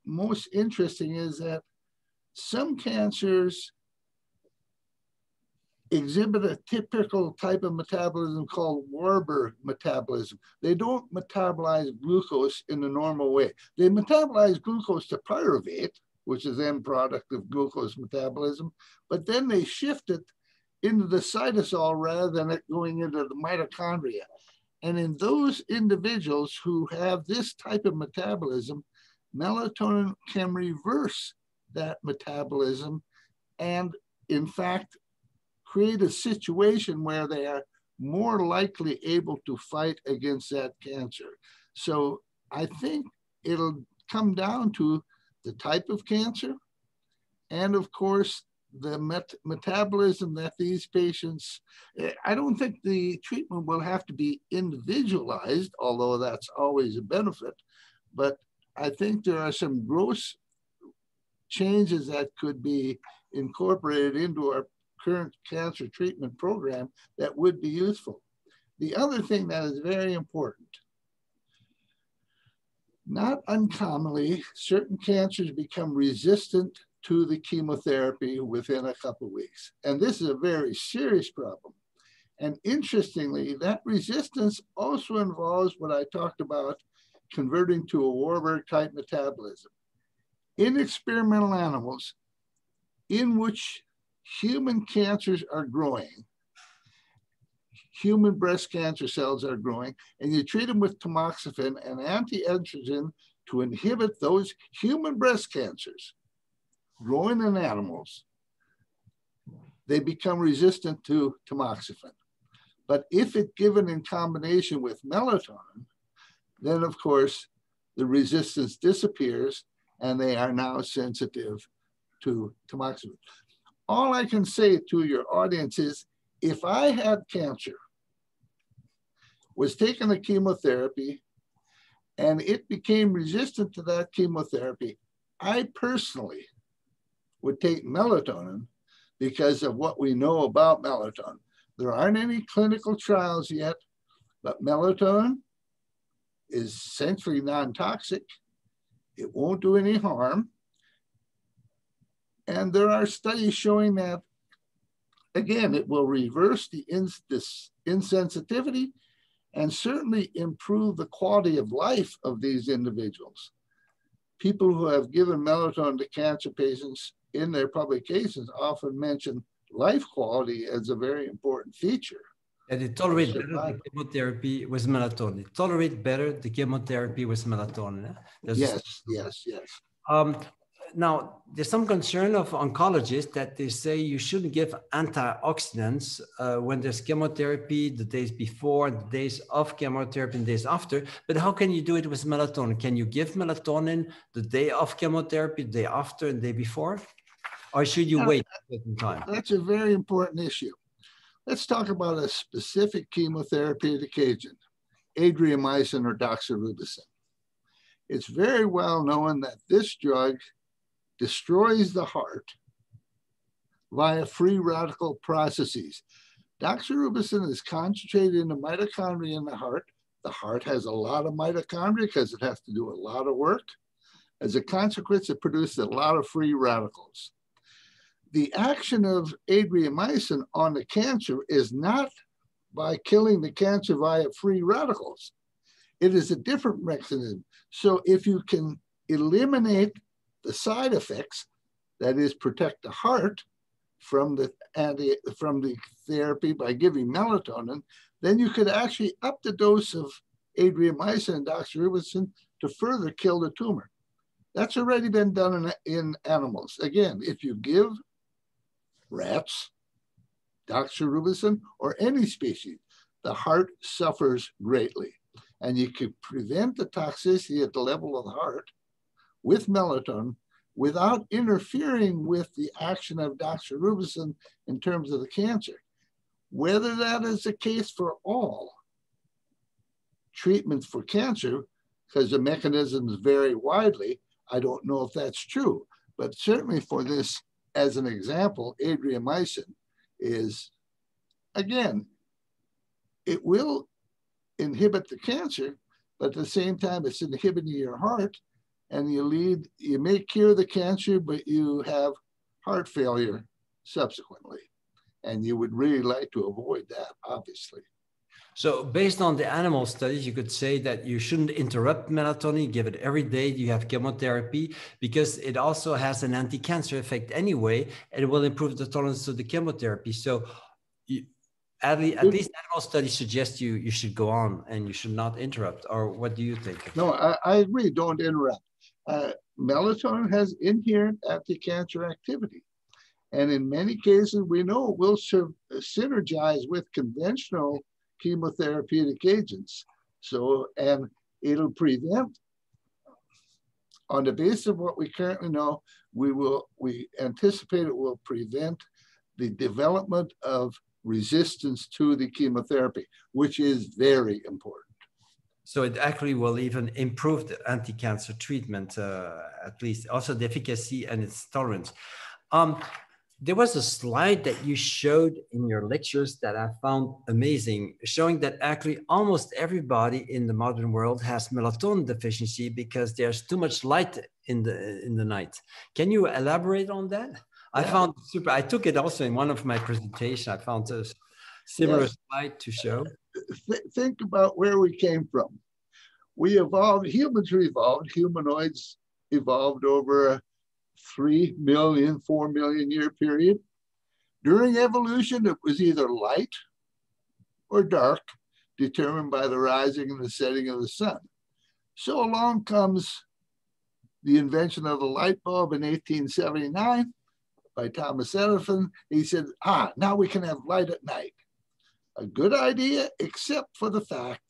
most interesting is that some cancers exhibit a typical type of metabolism called Warburg metabolism. They don't metabolize glucose in the normal way. They metabolize glucose to pyruvate, which is the end product of glucose metabolism, but then they shift it into the cytosol rather than it going into the mitochondria. And in those individuals who have this type of metabolism, melatonin can reverse that metabolism and, in fact, create a situation where they are more likely able to fight against that cancer. So I think it'll come down to the type of cancer and, of course, the metabolism that these patients, I don't think the treatment will have to be individualized, although that's always a benefit, but I think there are some gross changes that could be incorporated into our current cancer treatment program that would be useful. The other thing that is very important, not uncommonly, certain cancers become resistant to the chemotherapy within a couple of weeks. And this is a very serious problem. And interestingly, that resistance also involves what I talked about, converting to a Warburg type metabolism. In experimental animals in which human cancers are growing, human breast cancer cells are growing, and you treat them with tamoxifen and anti-estrogen to inhibit those human breast cancers growing in animals, they become resistant to tamoxifen. But if it's given in combination with melatonin, then of course the resistance disappears and they are now sensitive to tamoxifen. All I can say to your audience is, if I had cancer, was taking the chemotherapy, and it became resistant to that chemotherapy, I personally would take melatonin because of what we know about melatonin. There aren't any clinical trials yet, but melatonin is essentially non-toxic. It won't do any harm. And there are studies showing that, again, it will reverse this insensitivity and certainly improve the quality of life of these individuals. People who have given melatonin to cancer patients in their publications often mention life quality as a very important feature. And they tolerate better the chemotherapy with melatonin. They tolerate better the chemotherapy with melatonin. Yes. Now, there's some concern of oncologists that they say you shouldn't give antioxidants when there's chemotherapy the days before, the days of chemotherapy, and the days after. But how can you do it with melatonin? Can you give melatonin the day of chemotherapy, the day after, and the day before? Or should you wait a certain time? That's a very important issue. Let's talk about a specific chemotherapeutic agent, adriamycin or doxorubicin. It's very well known that this drug destroys the heart via free radical processes. Doxorubicin is concentrated in the mitochondria in the heart. The heart has a lot of mitochondria because it has to do a lot of work. As a consequence, it produces a lot of free radicals. The action of adriamycin on the cancer is not by killing the cancer via free radicals. It is a different mechanism. So if you can eliminate the side effects, that is, protect the heart from the therapy by giving melatonin, then you could actually up the dose of adriamycin and doxorubicin to further kill the tumor. That's already been done in animals. Again, if you give rats doxorubicin or any species, the heart suffers greatly. And you can prevent the toxicity at the level of the heart with melatonin without interfering with the action of doxorubicin in terms of the cancer. Whether that is the case for all treatments for cancer, because the mechanisms vary widely, I don't know if that's true. But certainly for this, as an example, adriamycin is, again, it will inhibit the cancer, but at the same time, it's inhibiting your heart, and you may cure the cancer, but you have heart failure subsequently. And you would really like to avoid that, obviously. So based on the animal studies, you could say that you shouldn't interrupt melatonin, give it every day you have chemotherapy, because it also has an anti-cancer effect anyway, and it will improve the tolerance to the chemotherapy. So at least animal studies suggest you should go on and you should not interrupt. Or what do you think? No, I agree, don't interrupt. Melatonin has inherent anti-cancer activity. And in many cases, we know it will synergize with conventional chemotherapeutic agents. So, and it'll prevent, on the basis of what we currently know, we anticipate it will prevent the development of resistance to the chemotherapy, which is very important. So it actually will even improve the anti-cancer treatment, at least also the efficacy and its tolerance. There was a slide that you showed in your lectures that I found amazing, showing that actually almost everybody in the modern world has melatonin deficiency because there's too much light in the night. Can you elaborate on that? Yeah. I found it super. I took it also in one of my presentations. I found a similar slide to show. Think about where we came from. We evolved, humans evolved, humanoids evolved over a 3 million, 4 million year period. During evolution, it was either light or dark, determined by the rising and the setting of the sun. So along comes the invention of the light bulb in 1879 by Thomas Edison. He said, now we can have light at night. A good idea, except for the fact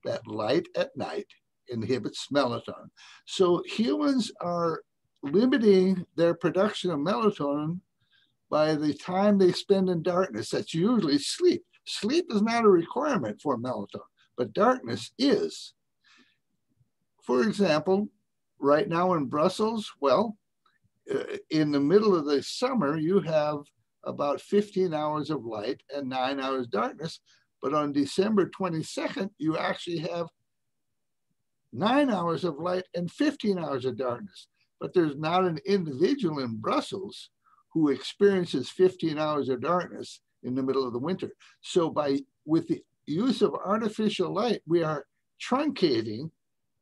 that light at night inhibits melatonin. So humans are limiting their production of melatonin by the time they spend in darkness. That's usually sleep. Sleep is not a requirement for melatonin, but darkness is. For example, right now in Brussels, in the middle of the summer, you have about 15 hours of light and 9 hours darkness. But on December 22nd, you actually have 9 hours of light and 15 hours of darkness. But there's not an individual in Brussels who experiences 15 hours of darkness in the middle of the winter. So with the use of artificial light, we are truncating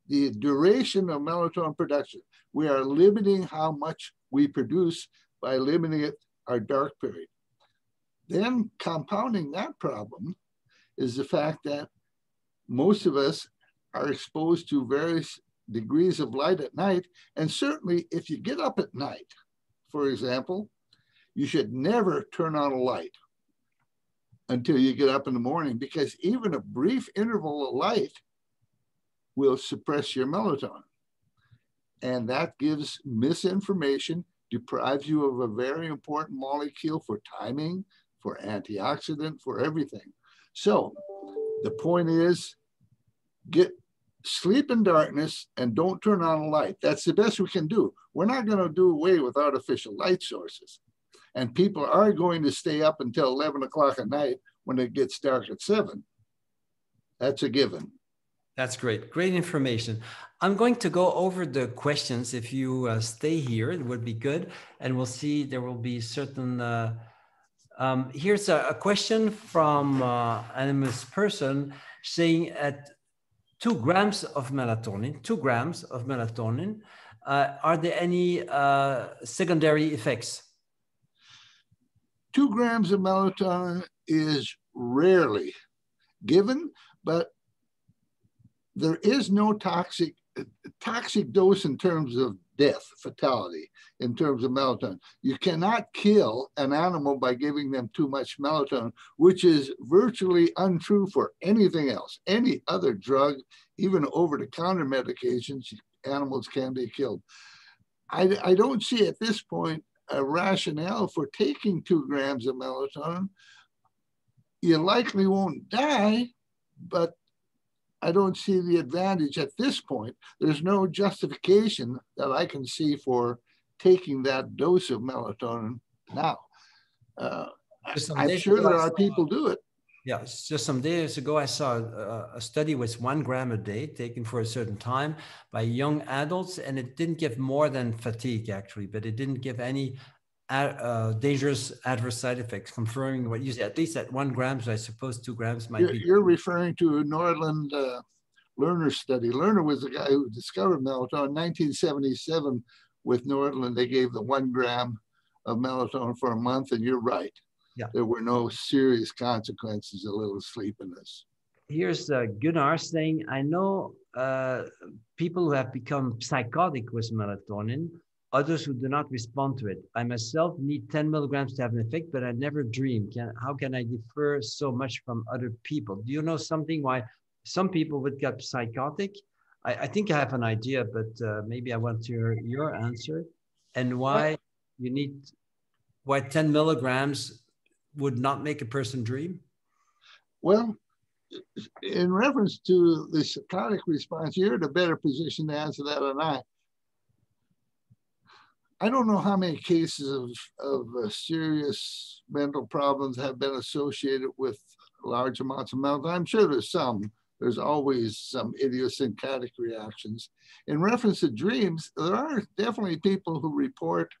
the duration of melatonin production. We are limiting how much we produce by limiting our dark period. Then compounding that problem is the fact that most of us are exposed to various degrees of light at night. And certainly if you get up at night, for example, you should never turn on a light until you get up in the morning, because even a brief interval of light will suppress your melatonin. And that gives misinformation, deprives you of a very important molecule for timing, for antioxidant, for everything. So the point is, sleep in darkness and don't turn on a light. That's the best we can do. We're not going to do away with artificial light sources. And people are going to stay up until 11 o'clock at night when it gets dark at 7. That's a given. That's great. Great information. I'm going to go over the questions. If you stay here, it would be good. And we'll see there will be certain Here's a question from an anonymous person saying at 2 grams of melatonin, are there any secondary effects? 2 grams of melatonin is rarely given, but there is no toxic dose in terms of death, fatality, in terms of melatonin. You cannot kill an animal by giving them too much melatonin, which is virtually untrue for anything else. Any other drug, even over-the-counter medications, animals can be killed. I don't see at this point a rationale for taking 2 grams of melatonin. You likely won't die, but I don't see the advantage at this point. There's no justification that I can see for taking that dose of melatonin now. I'm sure there are people do it. Yeah, just some days ago, I saw a study with 1 gram a day taken for a certain time by young adults, and it didn't give more than fatigue, actually, but it didn't give any dangerous adverse side effects, confirming what you said. At least at 1 gram, so I suppose 2 grams might be. You're referring to Nordland Lerner study. Lerner was the guy who discovered melatonin in 1977 with Nordland. They gave the 1 gram of melatonin for a month, and you're right. Yeah. There were no serious consequences of little sleepiness. Here's Gunnar saying, I know people who have become psychotic with melatonin, others who do not respond to it. I myself need 10 milligrams to have an effect, but I never dream. How can I differ so much from other people? Do you know something why some people would get psychotic? I think I have an idea, but maybe I want to hear your answer. And why you need, why 10 milligrams would not make a person dream? Well, in reference to the psychotic response, you're in a better position to answer that than I. I don't know how many cases of serious mental problems have been associated with large amounts of melatonin. I'm sure there's some. There's always some idiosyncratic reactions. In reference to dreams, there are definitely people who report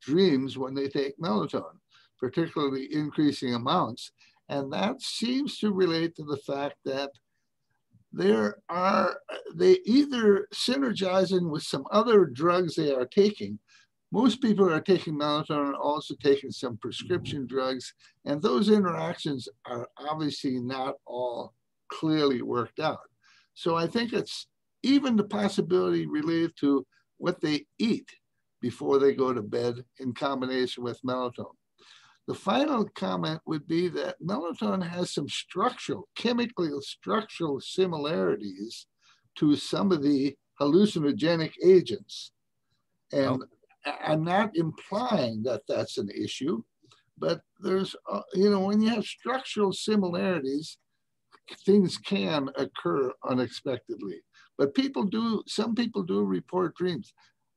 dreams when they take melatonin, particularly increasing amounts. And that seems to relate to the fact that they either synergizing with some other drugs they are taking. Most people are taking melatonin, also taking some prescription drugs, and those interactions are obviously not all clearly worked out. So I think it's even the possibility related to what they eat before they go to bed in combination with melatonin. The final comment would be that melatonin has some chemically structural similarities to some of the hallucinogenic agents. And I'm not implying that that's an issue, but there's, when you have structural similarities, things can occur unexpectedly. But some people do report dreams.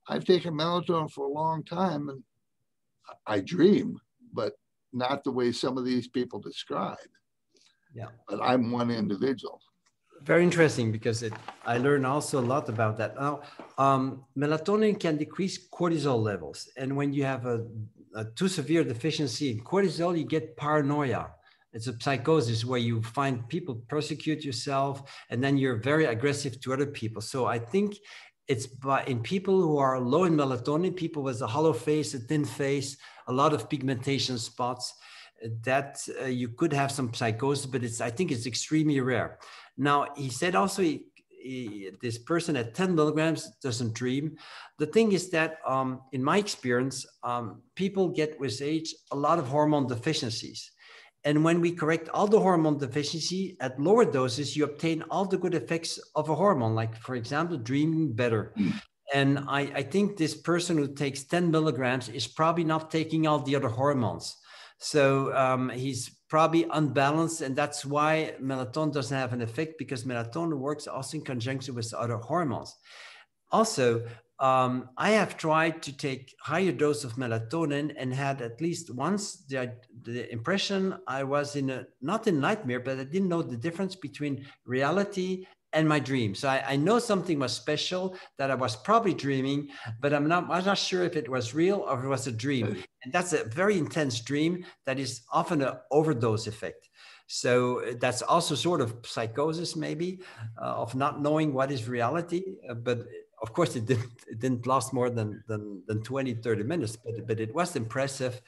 I've taken melatonin for a long time and I dream, but not the way some of these people describe. Yeah. But I'm one individual. Very interesting, because I learned also a lot about that. Now, melatonin can decrease cortisol levels. And when you have a too severe deficiency in cortisol, you get paranoia. It's a psychosis where you find people persecute yourself, and then you're very aggressive to other people. So I think it's in people who are low in melatonin, people with a hollow face, a thin face, a lot of pigmentation spots, that you could have some psychosis, but I think it's extremely rare. Now, he said also this person at 10 milligrams doesn't dream. The thing is that in my experience, people get with age a lot of hormone deficiencies. And when we correct all the hormone deficiency at lower doses, you obtain all the good effects of a hormone, like, for example, dreaming better. And I think this person who takes 10 milligrams is probably not taking all the other hormones. So he's probably unbalanced, and that's why melatonin doesn't have an effect, because melatonin works also in conjunction with other hormones. Also, I have tried to take higher dose of melatonin and had at least once the impression I was not in nightmare, but I didn't know the difference between reality and my dream. So I know something was special, that I was probably dreaming, but I'm not sure if it was real or if it was a dream. And that's a very intense dream that is often an overdose effect. So that's also sort of psychosis, maybe, of not knowing what is reality. But of course, it didn't last more than 20, 30 minutes, but it was impressive,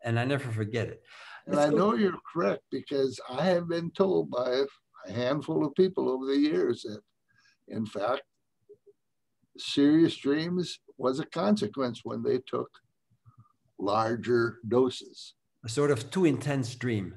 and I never forget it. And I know you're correct, because I have been told by a handful of people over the years that, in fact, serious dreams was a consequence when they took larger doses. A sort of too intense dream.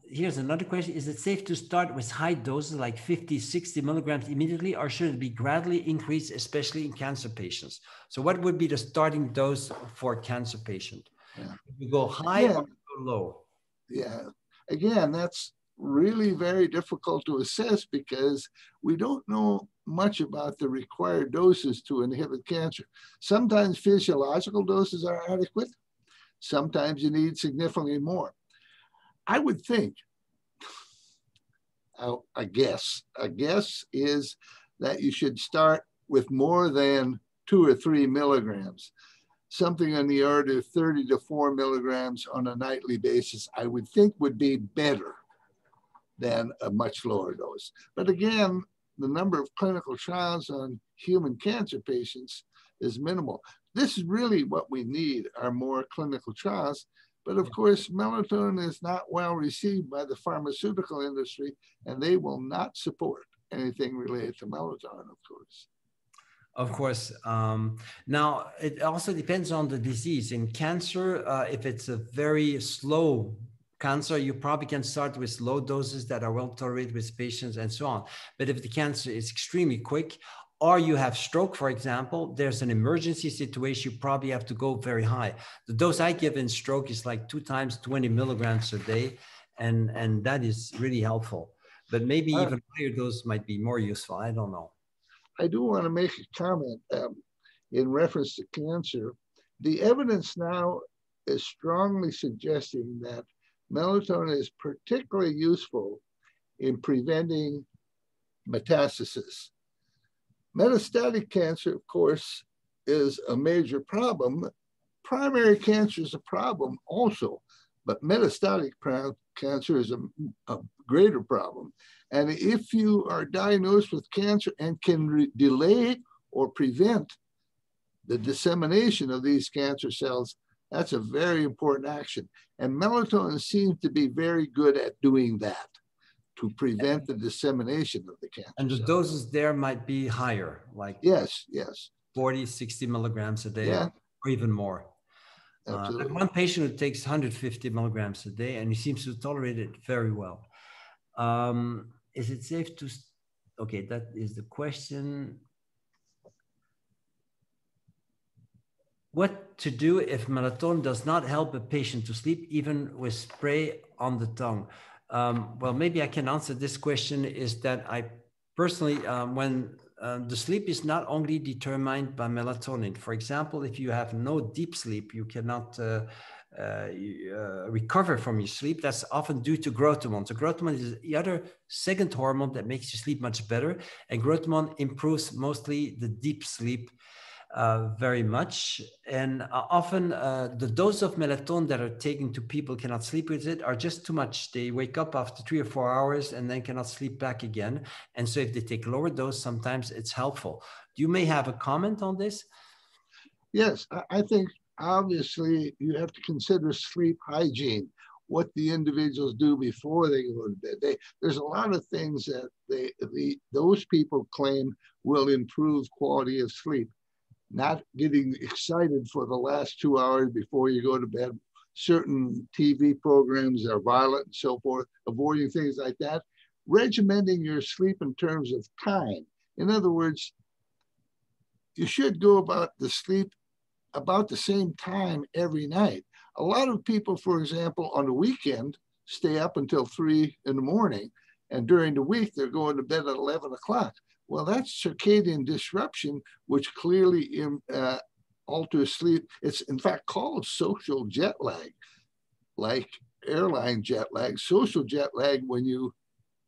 Here's another question. Is it safe to start with high doses like 50, 60 milligrams immediately, or should it be gradually increased, especially in cancer patients? So what would be the starting dose for a cancer patient? Yeah. You go high or go low? Yeah. Again, that's really very difficult to assess, because we don't know much about the required doses to inhibit cancer. Sometimes physiological doses are adequate. Sometimes you need significantly more. I would think, a guess is that you should start with more than 2 or 3 milligrams. Something on the order of 30 to 4 milligrams on a nightly basis, I would think would be better than a much lower dose. But again, the number of clinical trials on human cancer patients is minimal. This is really what we need, are more clinical trials. But of course, melatonin is not well received by the pharmaceutical industry, and they will not support anything related to melatonin, of course. Of course. Now, it also depends on the disease. In cancer, if it's a very slow cancer, you probably can start with low doses that are well tolerated with patients and so on. But if the cancer is extremely quick, or you have stroke, for example, there's an emergency situation, you probably have to go very high. The dose I give in stroke is like 2 times 20 milligrams a day, and that is really helpful. But maybe even higher dose might be more useful. I don't know. I do want to make a comment in reference to cancer. The evidence now is strongly suggesting that melatonin is particularly useful in preventing metastasis. Metastatic cancer, of course, is a major problem. Primary cancer is a problem also, but metastatic cancer is a greater problem. And if you are diagnosed with cancer and can delay or prevent the dissemination of these cancer cells, that's a very important action. And melatonin seems to be very good at doing that, to prevent the dissemination of the cancer And the cells. doses there might be higher, like yes, 40, 60 milligrams a day, yeah, or even more. Absolutely. One patient who takes 150 milligrams a day, and he seems to tolerate it very well. Is it safe to, okay, that is the question. What to do if melatonin does not help a patient to sleep, even with spray on the tongue? Well, maybe I can answer this question, is that I personally, when the sleep is not only determined by melatonin. For example, if you have no deep sleep, you cannot recover from your sleep. That's often due to growth hormone. So growth hormone is the other second hormone that makes you sleep much better. And growth hormone improves mostly the deep sleep very much. And often the dose of melatonin that are taken to people cannot sleep with it are just too much. They wake up after 3 or 4 hours and then cannot sleep back again. And so if they take lower dose, sometimes it's helpful. You may have a comment on this? Yes, I think obviously you have to consider sleep hygiene, what the individuals do before they go to bed. There's a lot of things that those people claim will improve quality of sleep. Not getting excited for the last 2 hours before you go to bed. Certain TV programs are violent and so forth, avoiding things like that. Regimenting your sleep in terms of time. In other words, you should go about the sleep about the same time every night. A lot of people, for example, on the weekend, stay up until 3 in the morning, and during the week, they're going to bed at 11 o'clock. Well, that's circadian disruption, which clearly alters sleep. It's in fact called social jet lag, like airline jet lag. Social jet lag, when you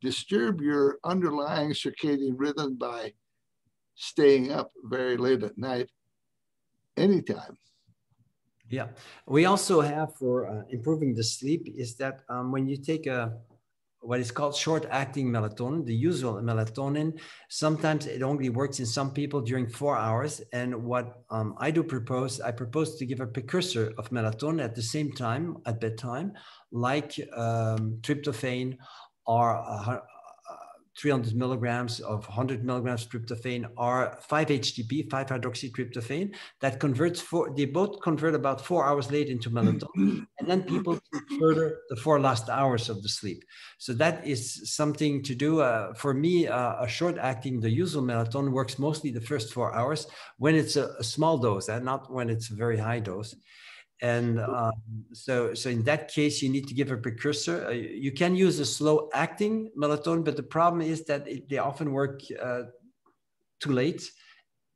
disturb your underlying circadian rhythm by staying up very late at night anytime. Yeah, we also have for improving the sleep is that when you take what is called short-acting melatonin, the usual melatonin, sometimes it only works in some people during 4 hours. And what I propose to give a precursor of melatonin at the same time at bedtime, like tryptophan or 300 milligrams of 100 milligrams tryptophan or 5-HTP, 5-hydroxytryptophan, that converts they both convert about 4 hours late into melatonin. And then people further the 4 last hours of the sleep. So that is something to do. For me, a short acting, the usual melatonin works mostly the first 4 hours when it's a small dose and not when it's a very high dose. And so in that case, you need to give a precursor. You can use a slow acting melatonin, but the problem is that they often work too late,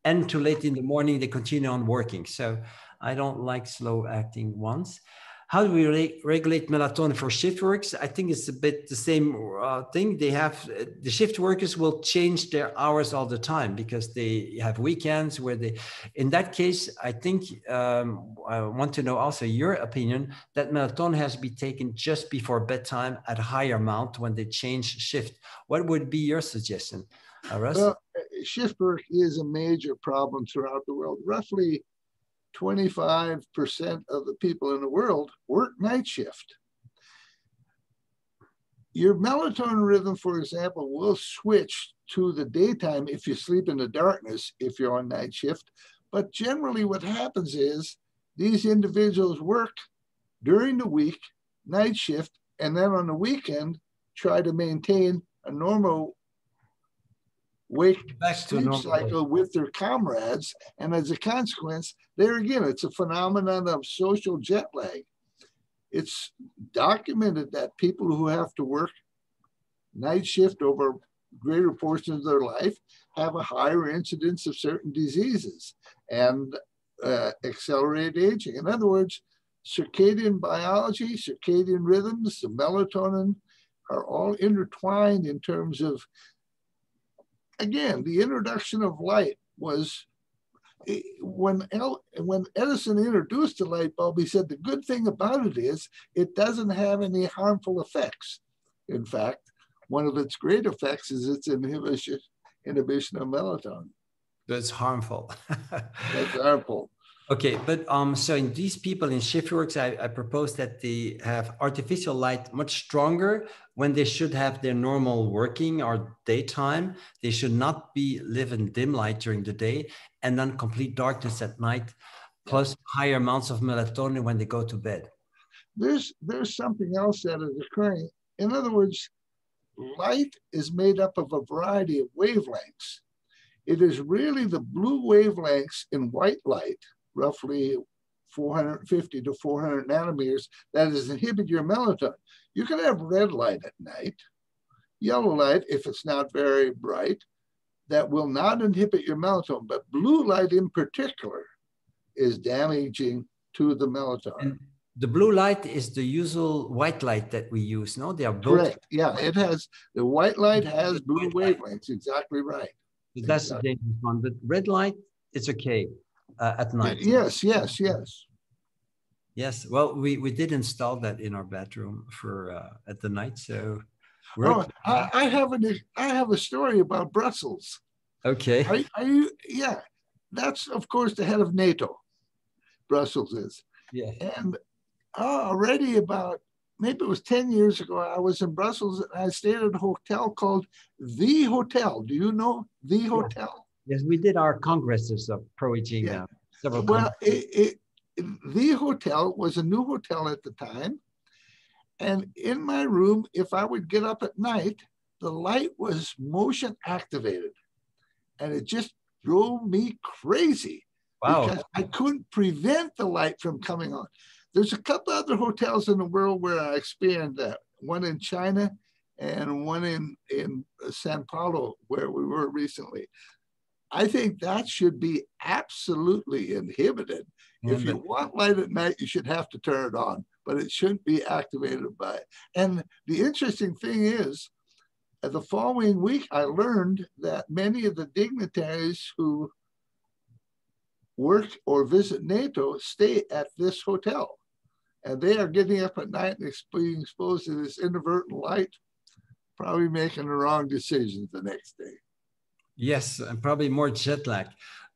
and too late in the morning, they continue on working. So I don't like slow acting ones. How do we regulate melatonin for shift workers? I think it's a bit the same thing. They have, the shift workers will change their hours all the time because they have weekends where they, in that case, I think I want to know also your opinion that melatonin has to be taken just before bedtime at a higher amount when they change shift. What would be your suggestion, Russ? Well, shift work is a major problem throughout the world. Roughly 25% of the people in the world work night shift. Your melatonin rhythm, for example, will switch to the daytime if you sleep in the darkness, if you're on night shift. But generally what happens is these individuals work during the week, night shift, and then on the weekend, try to maintain a normal sleep cycle with their comrades. And as a consequence, there again, it's a phenomenon of social jet lag. It's documented that people who have to work night shift over greater portions of their life have a higher incidence of certain diseases and accelerated aging. In other words, circadian biology, circadian rhythms, the melatonin are all intertwined in terms of, again, the introduction of light was, when Edison introduced the light bulb, he said the good thing about it is it doesn't have any harmful effects. In fact, one of its great effects is its inhibition of melatonin. That's harmful. That's harmful. Okay, but so in these people in shift works, I propose that they have artificial light much stronger when they should have their normal working or daytime. They should not live in dim light during the day and then complete darkness at night, plus higher amounts of melatonin when they go to bed. There's something else that is occurring. In other words, light is made up of a variety of wavelengths. It is really the blue wavelengths in white light, roughly 450 to 400 nanometers, that is inhibit your melatonin. You can have red light at night, yellow light, if it's not very bright, that will not inhibit your melatonin, but blue light in particular is damaging to the melatonin. And the blue light is the usual white light that we use, no? They are both. Correct. Yeah, it has, the white light has blue wavelengths, exactly right. That's the dangerous one, but red light, it's okay at night. Yes. Yes, well, we did install that in our bedroom for at the night, so. I have a story about Brussels. Okay. Yeah, that's of course the head of NATO. Brussels is. Yeah. And already about, maybe it was 10 years ago, I was in Brussels and I stayed at a hotel called The Hotel. Do you know The Hotel? Yes, we did our congresses of pro-aging. Several. Well, The Hotel was a new hotel at the time. And in my room, if I would get up at night, the light was motion activated. And it just drove me crazy. Wow. Because I couldn't prevent the light from coming on. There's a couple other hotels in the world where I experienced that. One in China and one in Sao Paulo, where we were recently. I think that should be absolutely inhibited. If you want light at night, you should have to turn it on, but it shouldn't be activated by it. And the interesting thing is, the following week, I learned that many of the dignitaries who work or visit NATO stay at this hotel. And they are getting up at night and being exposed to this inadvertent light, probably making the wrong decisions the next day. Yes, and probably more jet lag.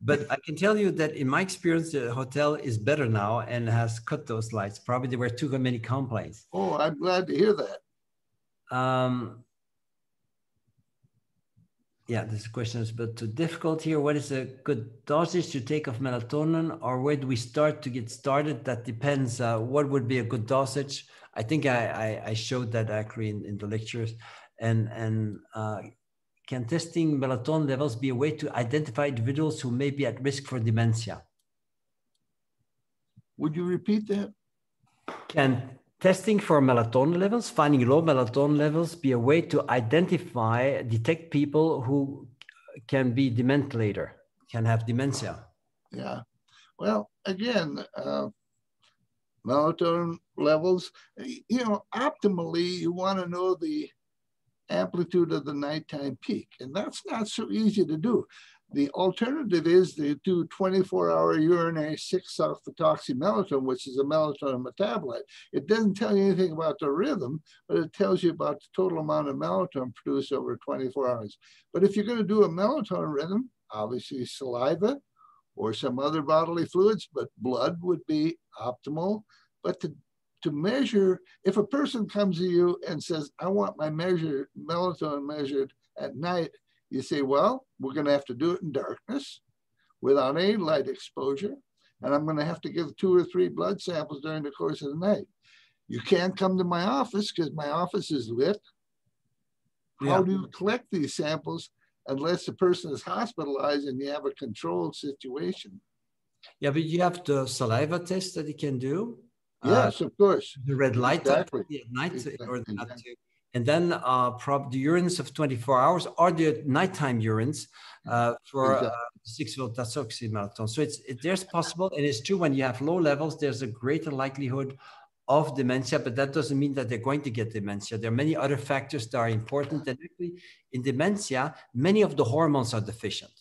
But I can tell you that in my experience, the hotel is better now and has cut those lights. Probably there were too many complaints. Oh, I'm glad to hear that. Yeah, this question is a bit too difficult here. What is a good dosage to take of melatonin, or where do we start to get started? That depends. What would be a good dosage? I think I showed that actually in the lectures. And can testing melatonin levels be a way to identify individuals who may be at risk for dementia? Would you repeat that? Can testing for melatonin levels, finding low melatonin levels, be a way to identify, detect people who can be dement later, can have dementia? Yeah. Well, again, melatonin levels, optimally, you want to know the amplitude of the nighttime peak, and that's not so easy to do. The alternative is to do 24-hour urinary 6-alpha-toxymelatonin, which is a melatonin metabolite. It doesn't tell you anything about the rhythm, but it tells you about the total amount of melatonin produced over 24 hours. But if you're going to do a melatonin rhythm, obviously saliva or some other bodily fluids, but blood would be optimal. But to measure, if a person comes to you and says, I want my melatonin measured at night, you say, well, we're going to have to do it in darkness without any light exposure. And I'm going to have to give 2 or 3 blood samples during the course of the night. You can't come to my office because my office is lit. How do you collect these samples unless the person is hospitalized and you have a controlled situation? Yeah, but you have the saliva test that you can do. Yes, of course. The red light exactly. At night, exactly. in order not to. And then the urines of 24 hours or the nighttime urines for 6-alpha-toxymelatonin. So there's possible, and it's true when you have low levels, there's a greater likelihood of dementia, but that doesn't mean that they're going to get dementia. There are many other factors that are important. And actually, in dementia, many of the hormones are deficient.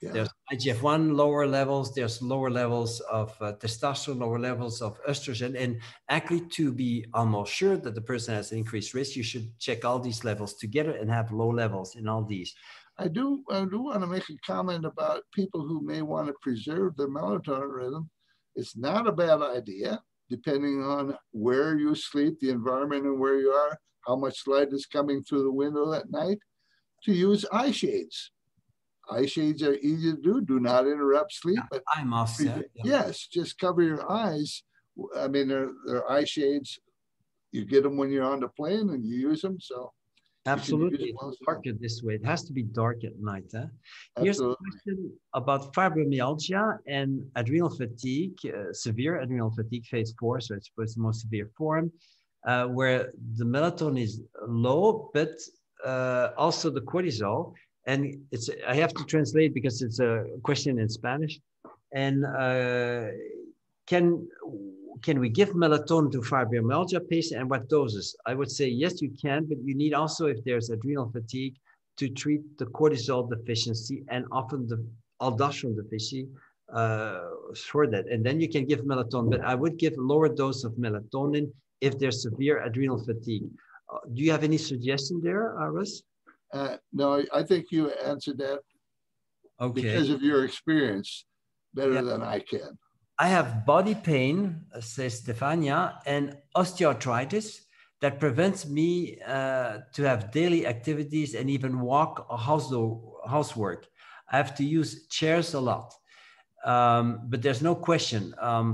Yeah. There's IGF-1 lower levels, there's lower levels of testosterone, lower levels of estrogen. And actually, to be almost sure that the person has an increased risk, you should check all these levels together and have low levels in all these. I do want to make a comment about people who may want to preserve their melatonin rhythm. It's not a bad idea, depending on where you sleep, the environment and where you are, how much light is coming through the window at night, to use eye shades. Eye shades are easy to do not interrupt sleep. Yeah, but eye masks, yeah. Yes, just cover your eyes. I mean, they're eye shades. You get them when you're on the plane and you use them. So absolutely, it's darker this way. It has to be dark at night. Huh? Here's a question about fibromyalgia and adrenal fatigue, severe adrenal fatigue, phase 4. So it's the most severe form, where the melatonin is low, but also the cortisol. And I have to translate because it's a question in Spanish. And can we give melatonin to fibromyalgia patients, and what doses? I would say yes, you can, but you need also, if there's adrenal fatigue, to treat the cortisol deficiency and often the aldosterone deficiency for that. And then you can give melatonin, but I would give lower dose of melatonin if there's severe adrenal fatigue. Do you have any suggestion there, Russ? No, I think you answered that because of your experience better than I can. I have body pain, says Stefania, and osteoarthritis that prevents me to have daily activities and even walk or housework. I have to use chairs a lot. But there's no question.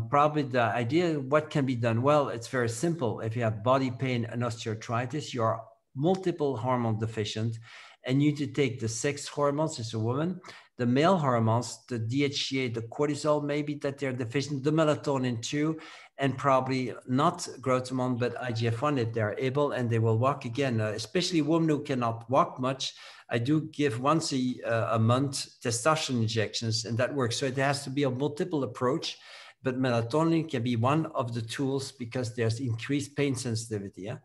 Probably the idea, what can be done? Well, it's very simple. If you have body pain and osteoarthritis, you are multiple hormone deficient, and you need to take the sex hormones as a woman, the male hormones, the DHEA, the cortisol, maybe that they're deficient, the melatonin too, and probably not growth hormone, but IGF-1 if they're able, and they will walk again, especially women who cannot walk much. I do give once a month testosterone injections, and that works. So it has to be a multiple approach, but melatonin can be one of the tools because there's increased pain sensitivity. Yeah?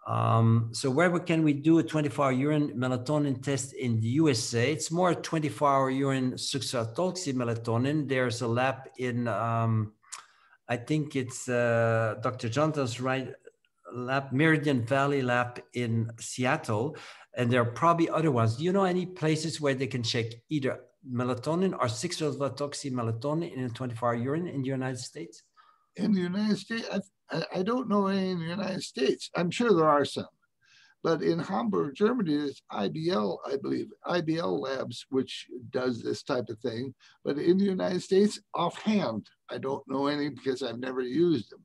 So where can we do a 24-hour urine melatonin test in the USA? It's more 24-hour urine succinyltoxic melatonin. There's a lab in, I think it's Dr. Jonathan's right lab, Meridian Valley lab in Seattle. And there are probably other ones. Do you know any places where they can check either melatonin or 6-sulfatoxy melatonin in a 24-hour urine in the United States? In the United States, I don't know any in the United States. I'm sure there are some. But in Hamburg, Germany, there's IBL, I believe, IBL Labs, which does this type of thing. But in the United States, offhand, I don't know any because I've never used them.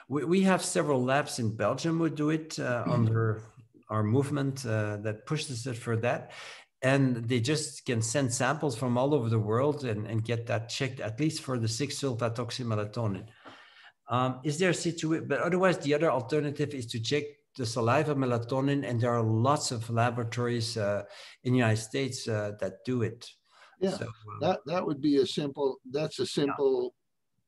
We have several labs in Belgium who do it under our movement that pushes it for that. And they just can send samples from all over the world and get that checked, at least for the 6-sulfatoxy melatonin. Is there a situation, but otherwise the other alternative is to check the saliva melatonin, and there are lots of laboratories in the United States that do it. Yeah, so, that would be a simple, that's a simple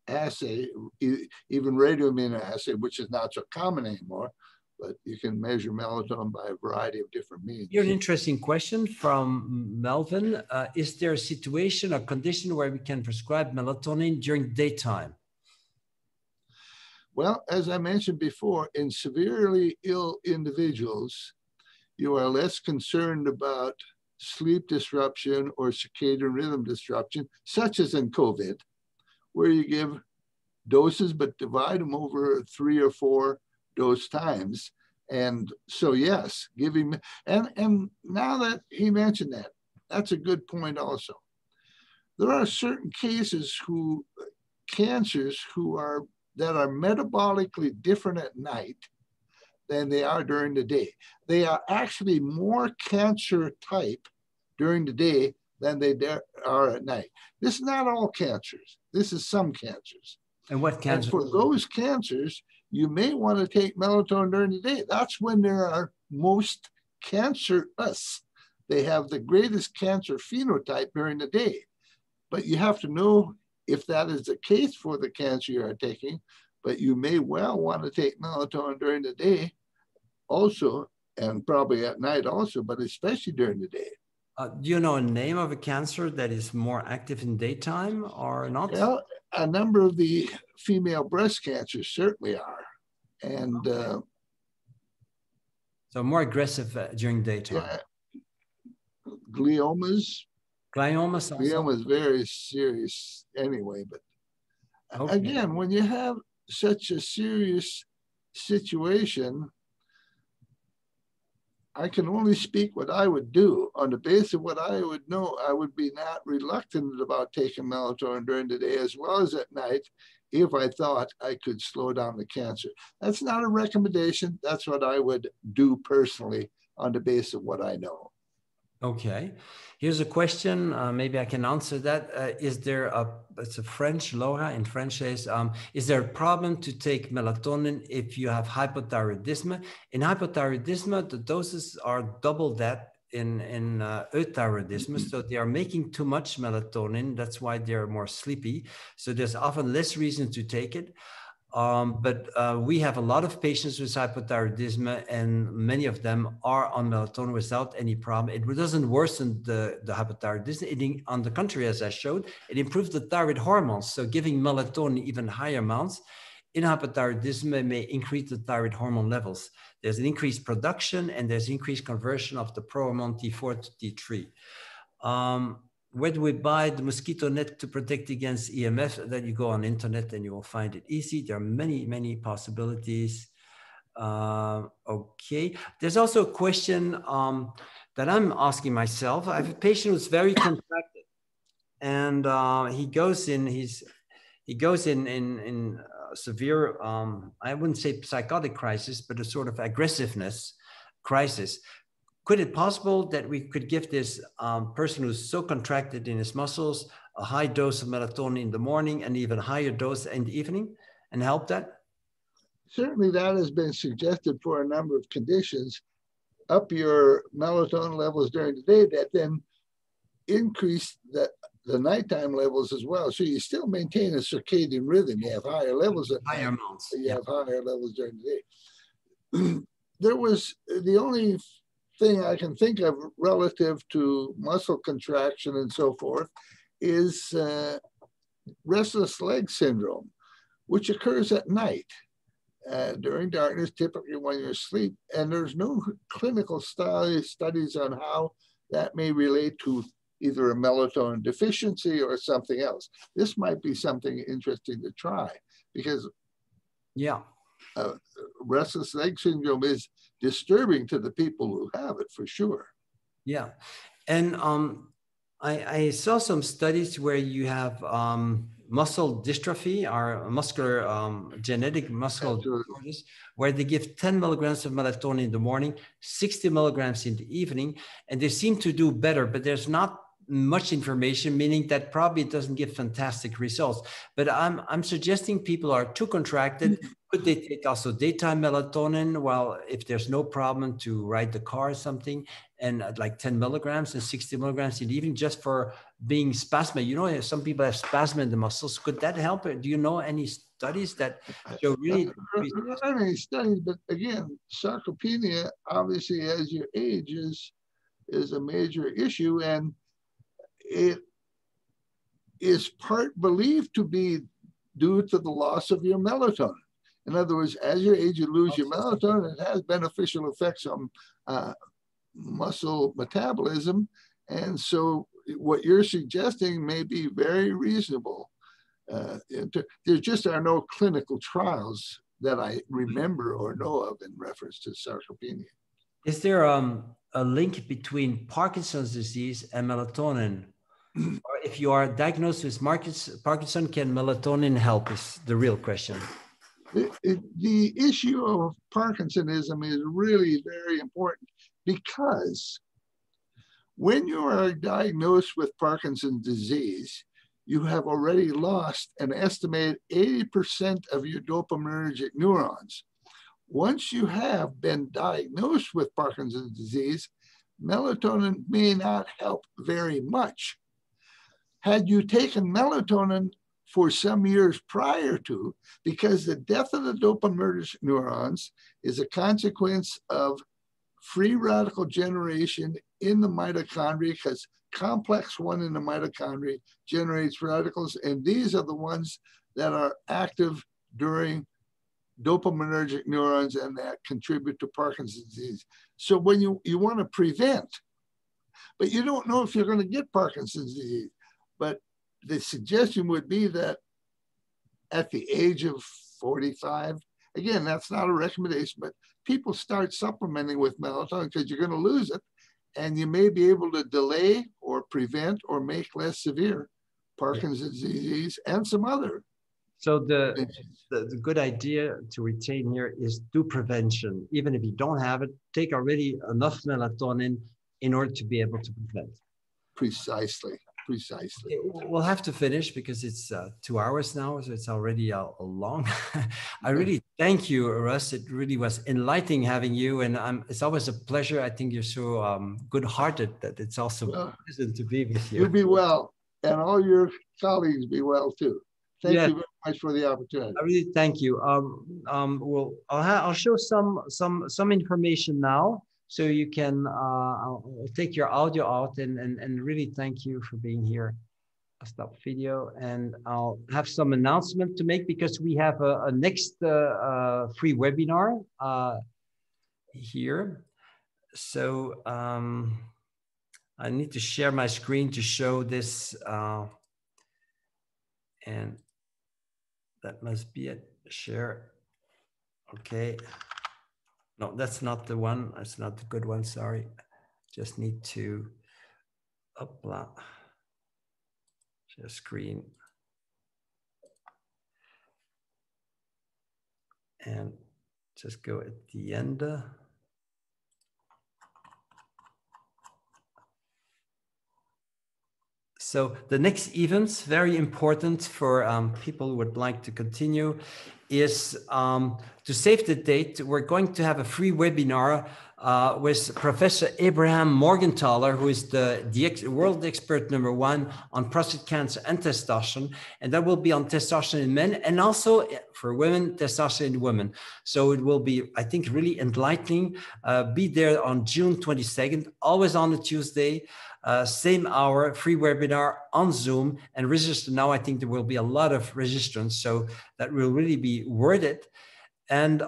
assay, even radioimmunoassay, which is not so common anymore, but you can measure melatonin by a variety of different means. Here's an interesting question from Melvin. Is there a situation or condition where we can prescribe melatonin during daytime? Well, as I mentioned before, in severely ill individuals, you are less concerned about sleep disruption or circadian rhythm disruption, such as in COVID, where you give doses but divide them over 3 or 4 dose times. And so, yes, giving, and now that he mentioned that, that's a good point also. There are certain cases cancers that are metabolically different at night than they are during the day. They are actually more cancer type during the day than they are at night. This is not all cancers. This is some cancers. And what cancers? And for those cancers, you may want to take melatonin during the day. That's when there are most cancerous. They have the greatest cancer phenotype during the day. But you have to know if that is the case for the cancer you are taking, but you may well want to take melatonin during the day also, and probably at night also, but especially during the day. Do you know a name of a cancer that is more active in daytime or not? Well, a number of the female breast cancers certainly are. And so more aggressive during daytime. Yeah, gliomas. Gliomas also? Glioma is very serious anyway, but again, when you have such a serious situation, I can only speak what I would do. On the basis of what I would know, I would be not reluctant about taking melatonin during the day as well as at night if I thought I could slow down the cancer. That's not a recommendation. That's what I would do personally on the basis of what I know. Okay, here's a question. Maybe I can answer that. It's a French, Laura in French says, is there a problem to take melatonin if you have hypothyroidism? In hypothyroidism, the doses are double that in euthyroidism. So they are making too much melatonin. That's why they're more sleepy. So there's often less reason to take it. But we have a lot of patients with hypothyroidism, and many of them are on melatonin without any problem. It doesn't worsen the hypothyroidism. On the contrary, as I showed, it improves the thyroid hormones. So giving melatonin even higher amounts in hypothyroidism may increase the thyroid hormone levels. There's an increased production and there's increased conversion of the prohormone T4 to T3. Where do we buy the mosquito net to protect against EMF? That you go on internet and you will find it easy. There are many, many possibilities. Okay. There's also a question that I'm asking myself. I have a patient who's very contracted, and he goes in severe, I wouldn't say psychotic crisis, but a sort of aggressiveness crisis. Could it possible that we could give this person who's so contracted in his muscles a high dose of melatonin in the morning and even higher dose in the evening and help that? Certainly that has been suggested for a number of conditions. Up your melatonin levels during the day that then increase the nighttime levels as well. So you still maintain a circadian rhythm. You have higher levels at night. Higher amounts. You have higher levels during the day. there was the only thing I can think of relative to muscle contraction and so forth is restless leg syndrome, which occurs at night during darkness, typically when you're asleep. And there's no clinical studies on how that may relate to either a melatonin deficiency or something else. This might be something interesting to try, because restless leg syndrome is disturbing to the people who have it, for sure. Yeah. And I saw some studies where you have muscle dystrophy or muscular genetic muscle disorders, where they give 10 milligrams of melatonin in the morning, 60 milligrams in the evening, and they seem to do better, but there's not much information, meaning that probably it doesn't give fantastic results. But I'm suggesting people are too contracted. Could they take also daytime melatonin? Well, if there's no problem to ride the car or something, and like 10 milligrams and 60 milligrams in the evening, just for being spasmed. You know, some people have spasm in the muscles. Could that help? Do you know any studies that show really? Not any studies, but again, sarcopenia, obviously, as you age, is a major issue, and it is part believed to be due to the loss of your melatonin. In other words, as you age, you lose your melatonin. It has beneficial effects on muscle metabolism. And so what you're suggesting may be very reasonable. There just are no clinical trials that I remember or know of in reference to sarcopenia. Is there a link between Parkinson's disease and melatonin? Or if you are diagnosed with Parkinson, can melatonin help is the real question. The issue of Parkinsonism is really very important, because when you are diagnosed with Parkinson's disease, you have already lost an estimated 80% of your dopaminergic neurons. Once you have been diagnosed with Parkinson's disease, melatonin may not help very much. Had you taken melatonin for some years prior to, because the death of the dopaminergic neurons is a consequence of free radical generation in the mitochondria, because complex 1 in the mitochondria generates radicals, and these are the ones that are active during dopaminergic neurons and that contribute to Parkinson's disease. So when you want to prevent, but you don't know if you're going to get Parkinson's disease, but the suggestion would be that at the age of 45, again, that's not a recommendation, but people start supplementing with melatonin because you're going to lose it, and you may be able to delay or prevent or make less severe Parkinson's disease and some other. So the good idea to retain here is do prevention. Even if you don't have it, take already enough melatonin in order to be able to prevent. Precisely. We'll have to finish because it's 2 hours now, so it's already a long. I really thank you, Russ. It really was enlightening having you, and it's always a pleasure. I think you're so good-hearted that it's also pleasant to be with you. You be well, and all your colleagues be well too. Thank you very much for the opportunity. I really thank you. Well, I'll show some information now. So you can I'll take your audio out and really thank you for being here. I'll stop video and I'll have some announcement to make because we have a next free webinar here. So I need to share my screen to show this and that must be it. Share. Okay. No, that's not the one. That's not the good one. Sorry. Just need to upload. Share screen. And just go at the end. So the next events, very important for people who would like to continue, is to save the date. We're going to have a free webinar with Professor Abraham Morgenthaler, who is the world expert #1 on prostate cancer and testosterone. And that will be on testosterone in men and also for women, testosterone in women. So it will be, I think, really enlightening. Be there on June 22nd, always on a Tuesday, same hour, free webinar on Zoom, and register now. I think there will be a lot of registrants, so that will really be worth it. And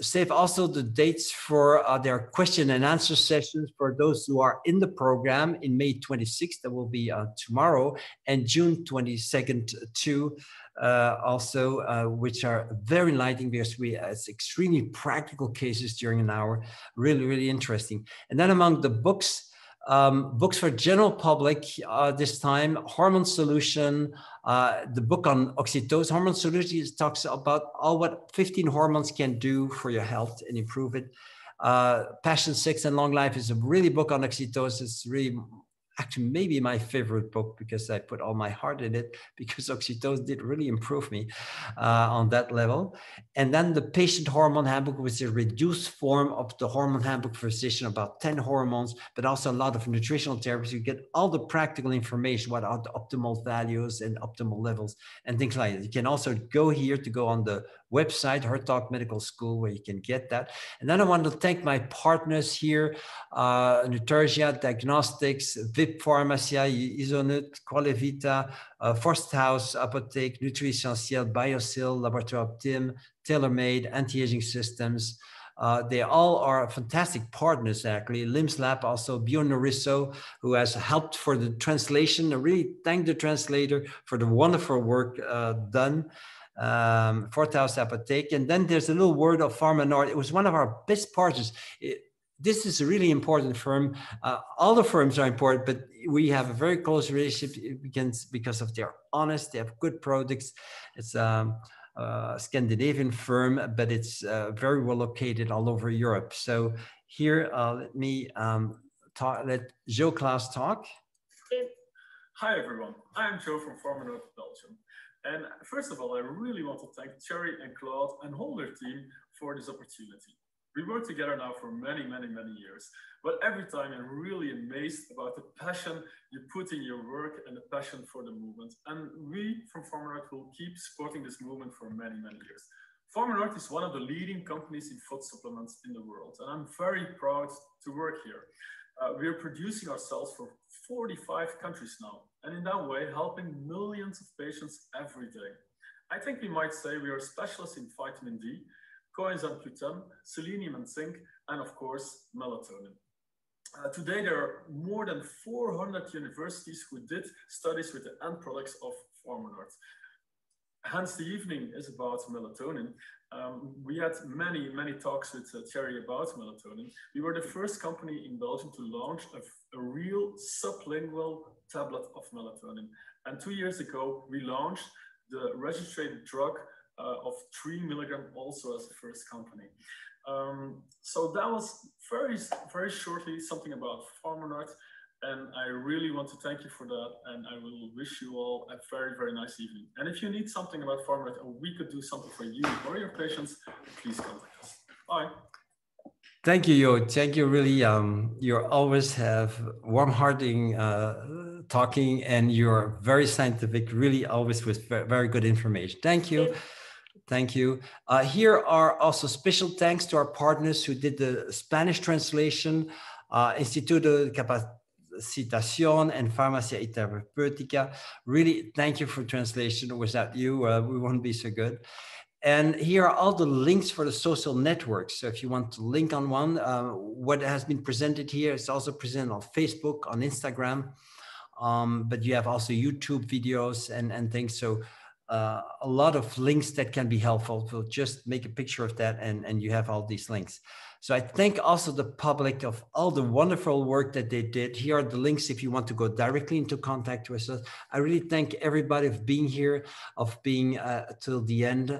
save also the dates for their question and answer sessions for those who are in the program in May 26th, that will be tomorrow, and June 22nd too, also, which are very enlightening because it's extremely practical cases during an hour, really, really interesting. And then among the books, books for general public this time, Hormone Solution, the book on oxytocin. Hormone Solution talks about all what 15 hormones can do for your health and improve it. Passion, Sex, and Long Life is a really book on oxytocin. It's really, actually, maybe my favorite book because I put all my heart in it, because oxytocin did really improve me on that level. And then the Patient Hormone Handbook, which is a reduced form of the Hormone Handbook for Physician, about 10 hormones, but also a lot of nutritional therapies. You get all the practical information, what are the optimal values and optimal levels and things like that. You can also go here to go on the website, Hertoghe Medical School, where you can get that. And then I want to thank my partners here, Hertoghe Diagnostics, VIP Pharmacia, Isonut, Qualivita, Forsthaus, Apotheke, Nutri-Essentiel, Biosil, Laboratoire Optim, TaylorMade, Anti-Aging Systems. They all are fantastic partners, actually. LIMS Lab, also Bjorn Norisso, who has helped for the translation. I really thank the translator for the wonderful work done. Forthaus Apotheke. And then there's a little word of Pharma Nord. It was one of our best partners. This is a really important firm. All the firms are important, but we have a very close relationship because of their honest, they have good products. It's a Scandinavian firm, but it's very well located all over Europe. So here, let me let Joe Klaus talk. Hi, everyone. I'm Joe from Pharma Nord, Belgium. And first of all, I really want to thank Thierry and Claude and whole their team for this opportunity. We work together now for many, many, many years, but every time I'm really amazed about the passion you put in your work and the passion for the movement. And we from Pharma Nord will keep supporting this movement for many, many years. Pharma Nord is one of the leading companies in food supplements in the world, and I'm very proud to work here. We are producing ourselves for 45 countries now, and in that way, helping millions of patients every day. I think we might say we are specialists in vitamin D, coenzyme Q10, selenium and zinc, and of course, melatonin. Today, there are more than 400 universities who did studies with the end products of Pharma Nord. Hence, the evening is about melatonin. We had many, many talks with Thierry about melatonin. We were the first company in Belgium to launch a real sublingual tablet of melatonin. And 2 years ago, we launched the registered drug of 3 milligram also as the first company. So that was very, very shortly something about Pharma Nord. And I really want to thank you for that. And I will wish you all a very, very nice evening. And if you need something about Pharma Nord, or we could do something for you or your patients, please contact us. Bye. Thank you, Yo. Thank you, really. You always have warm-hearted talking, and you're very scientific, really always with very good information. Thank you. Thank you. Here are also special thanks to our partners who did the Spanish translation, Instituto de Capacitación and Farmacia y Terapéutica. Really, thank you for translation. Without you, we won't be so good. And here are all the links for the social networks. So if you want to link on one, what has been presented here is also presented on Facebook, on Instagram, but you have also YouTube videos and things. So a lot of links that can be helpful. So just make a picture of that and you have all these links. So I thank also the public of all the wonderful work that they did. Here are the links if you want to go directly into contact with us. I really thank everybody for being here, of being till the end.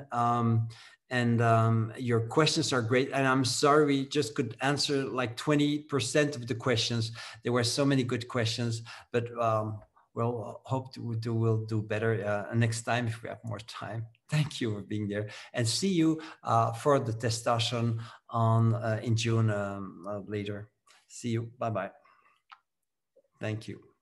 Your questions are great. And I'm sorry we just could answer like 20% of the questions. There were so many good questions, but we'll hope we'll do better next time if we have more time. Thank you for being there, and see you for the testosterone on in June later. See you. Bye bye. Thank you.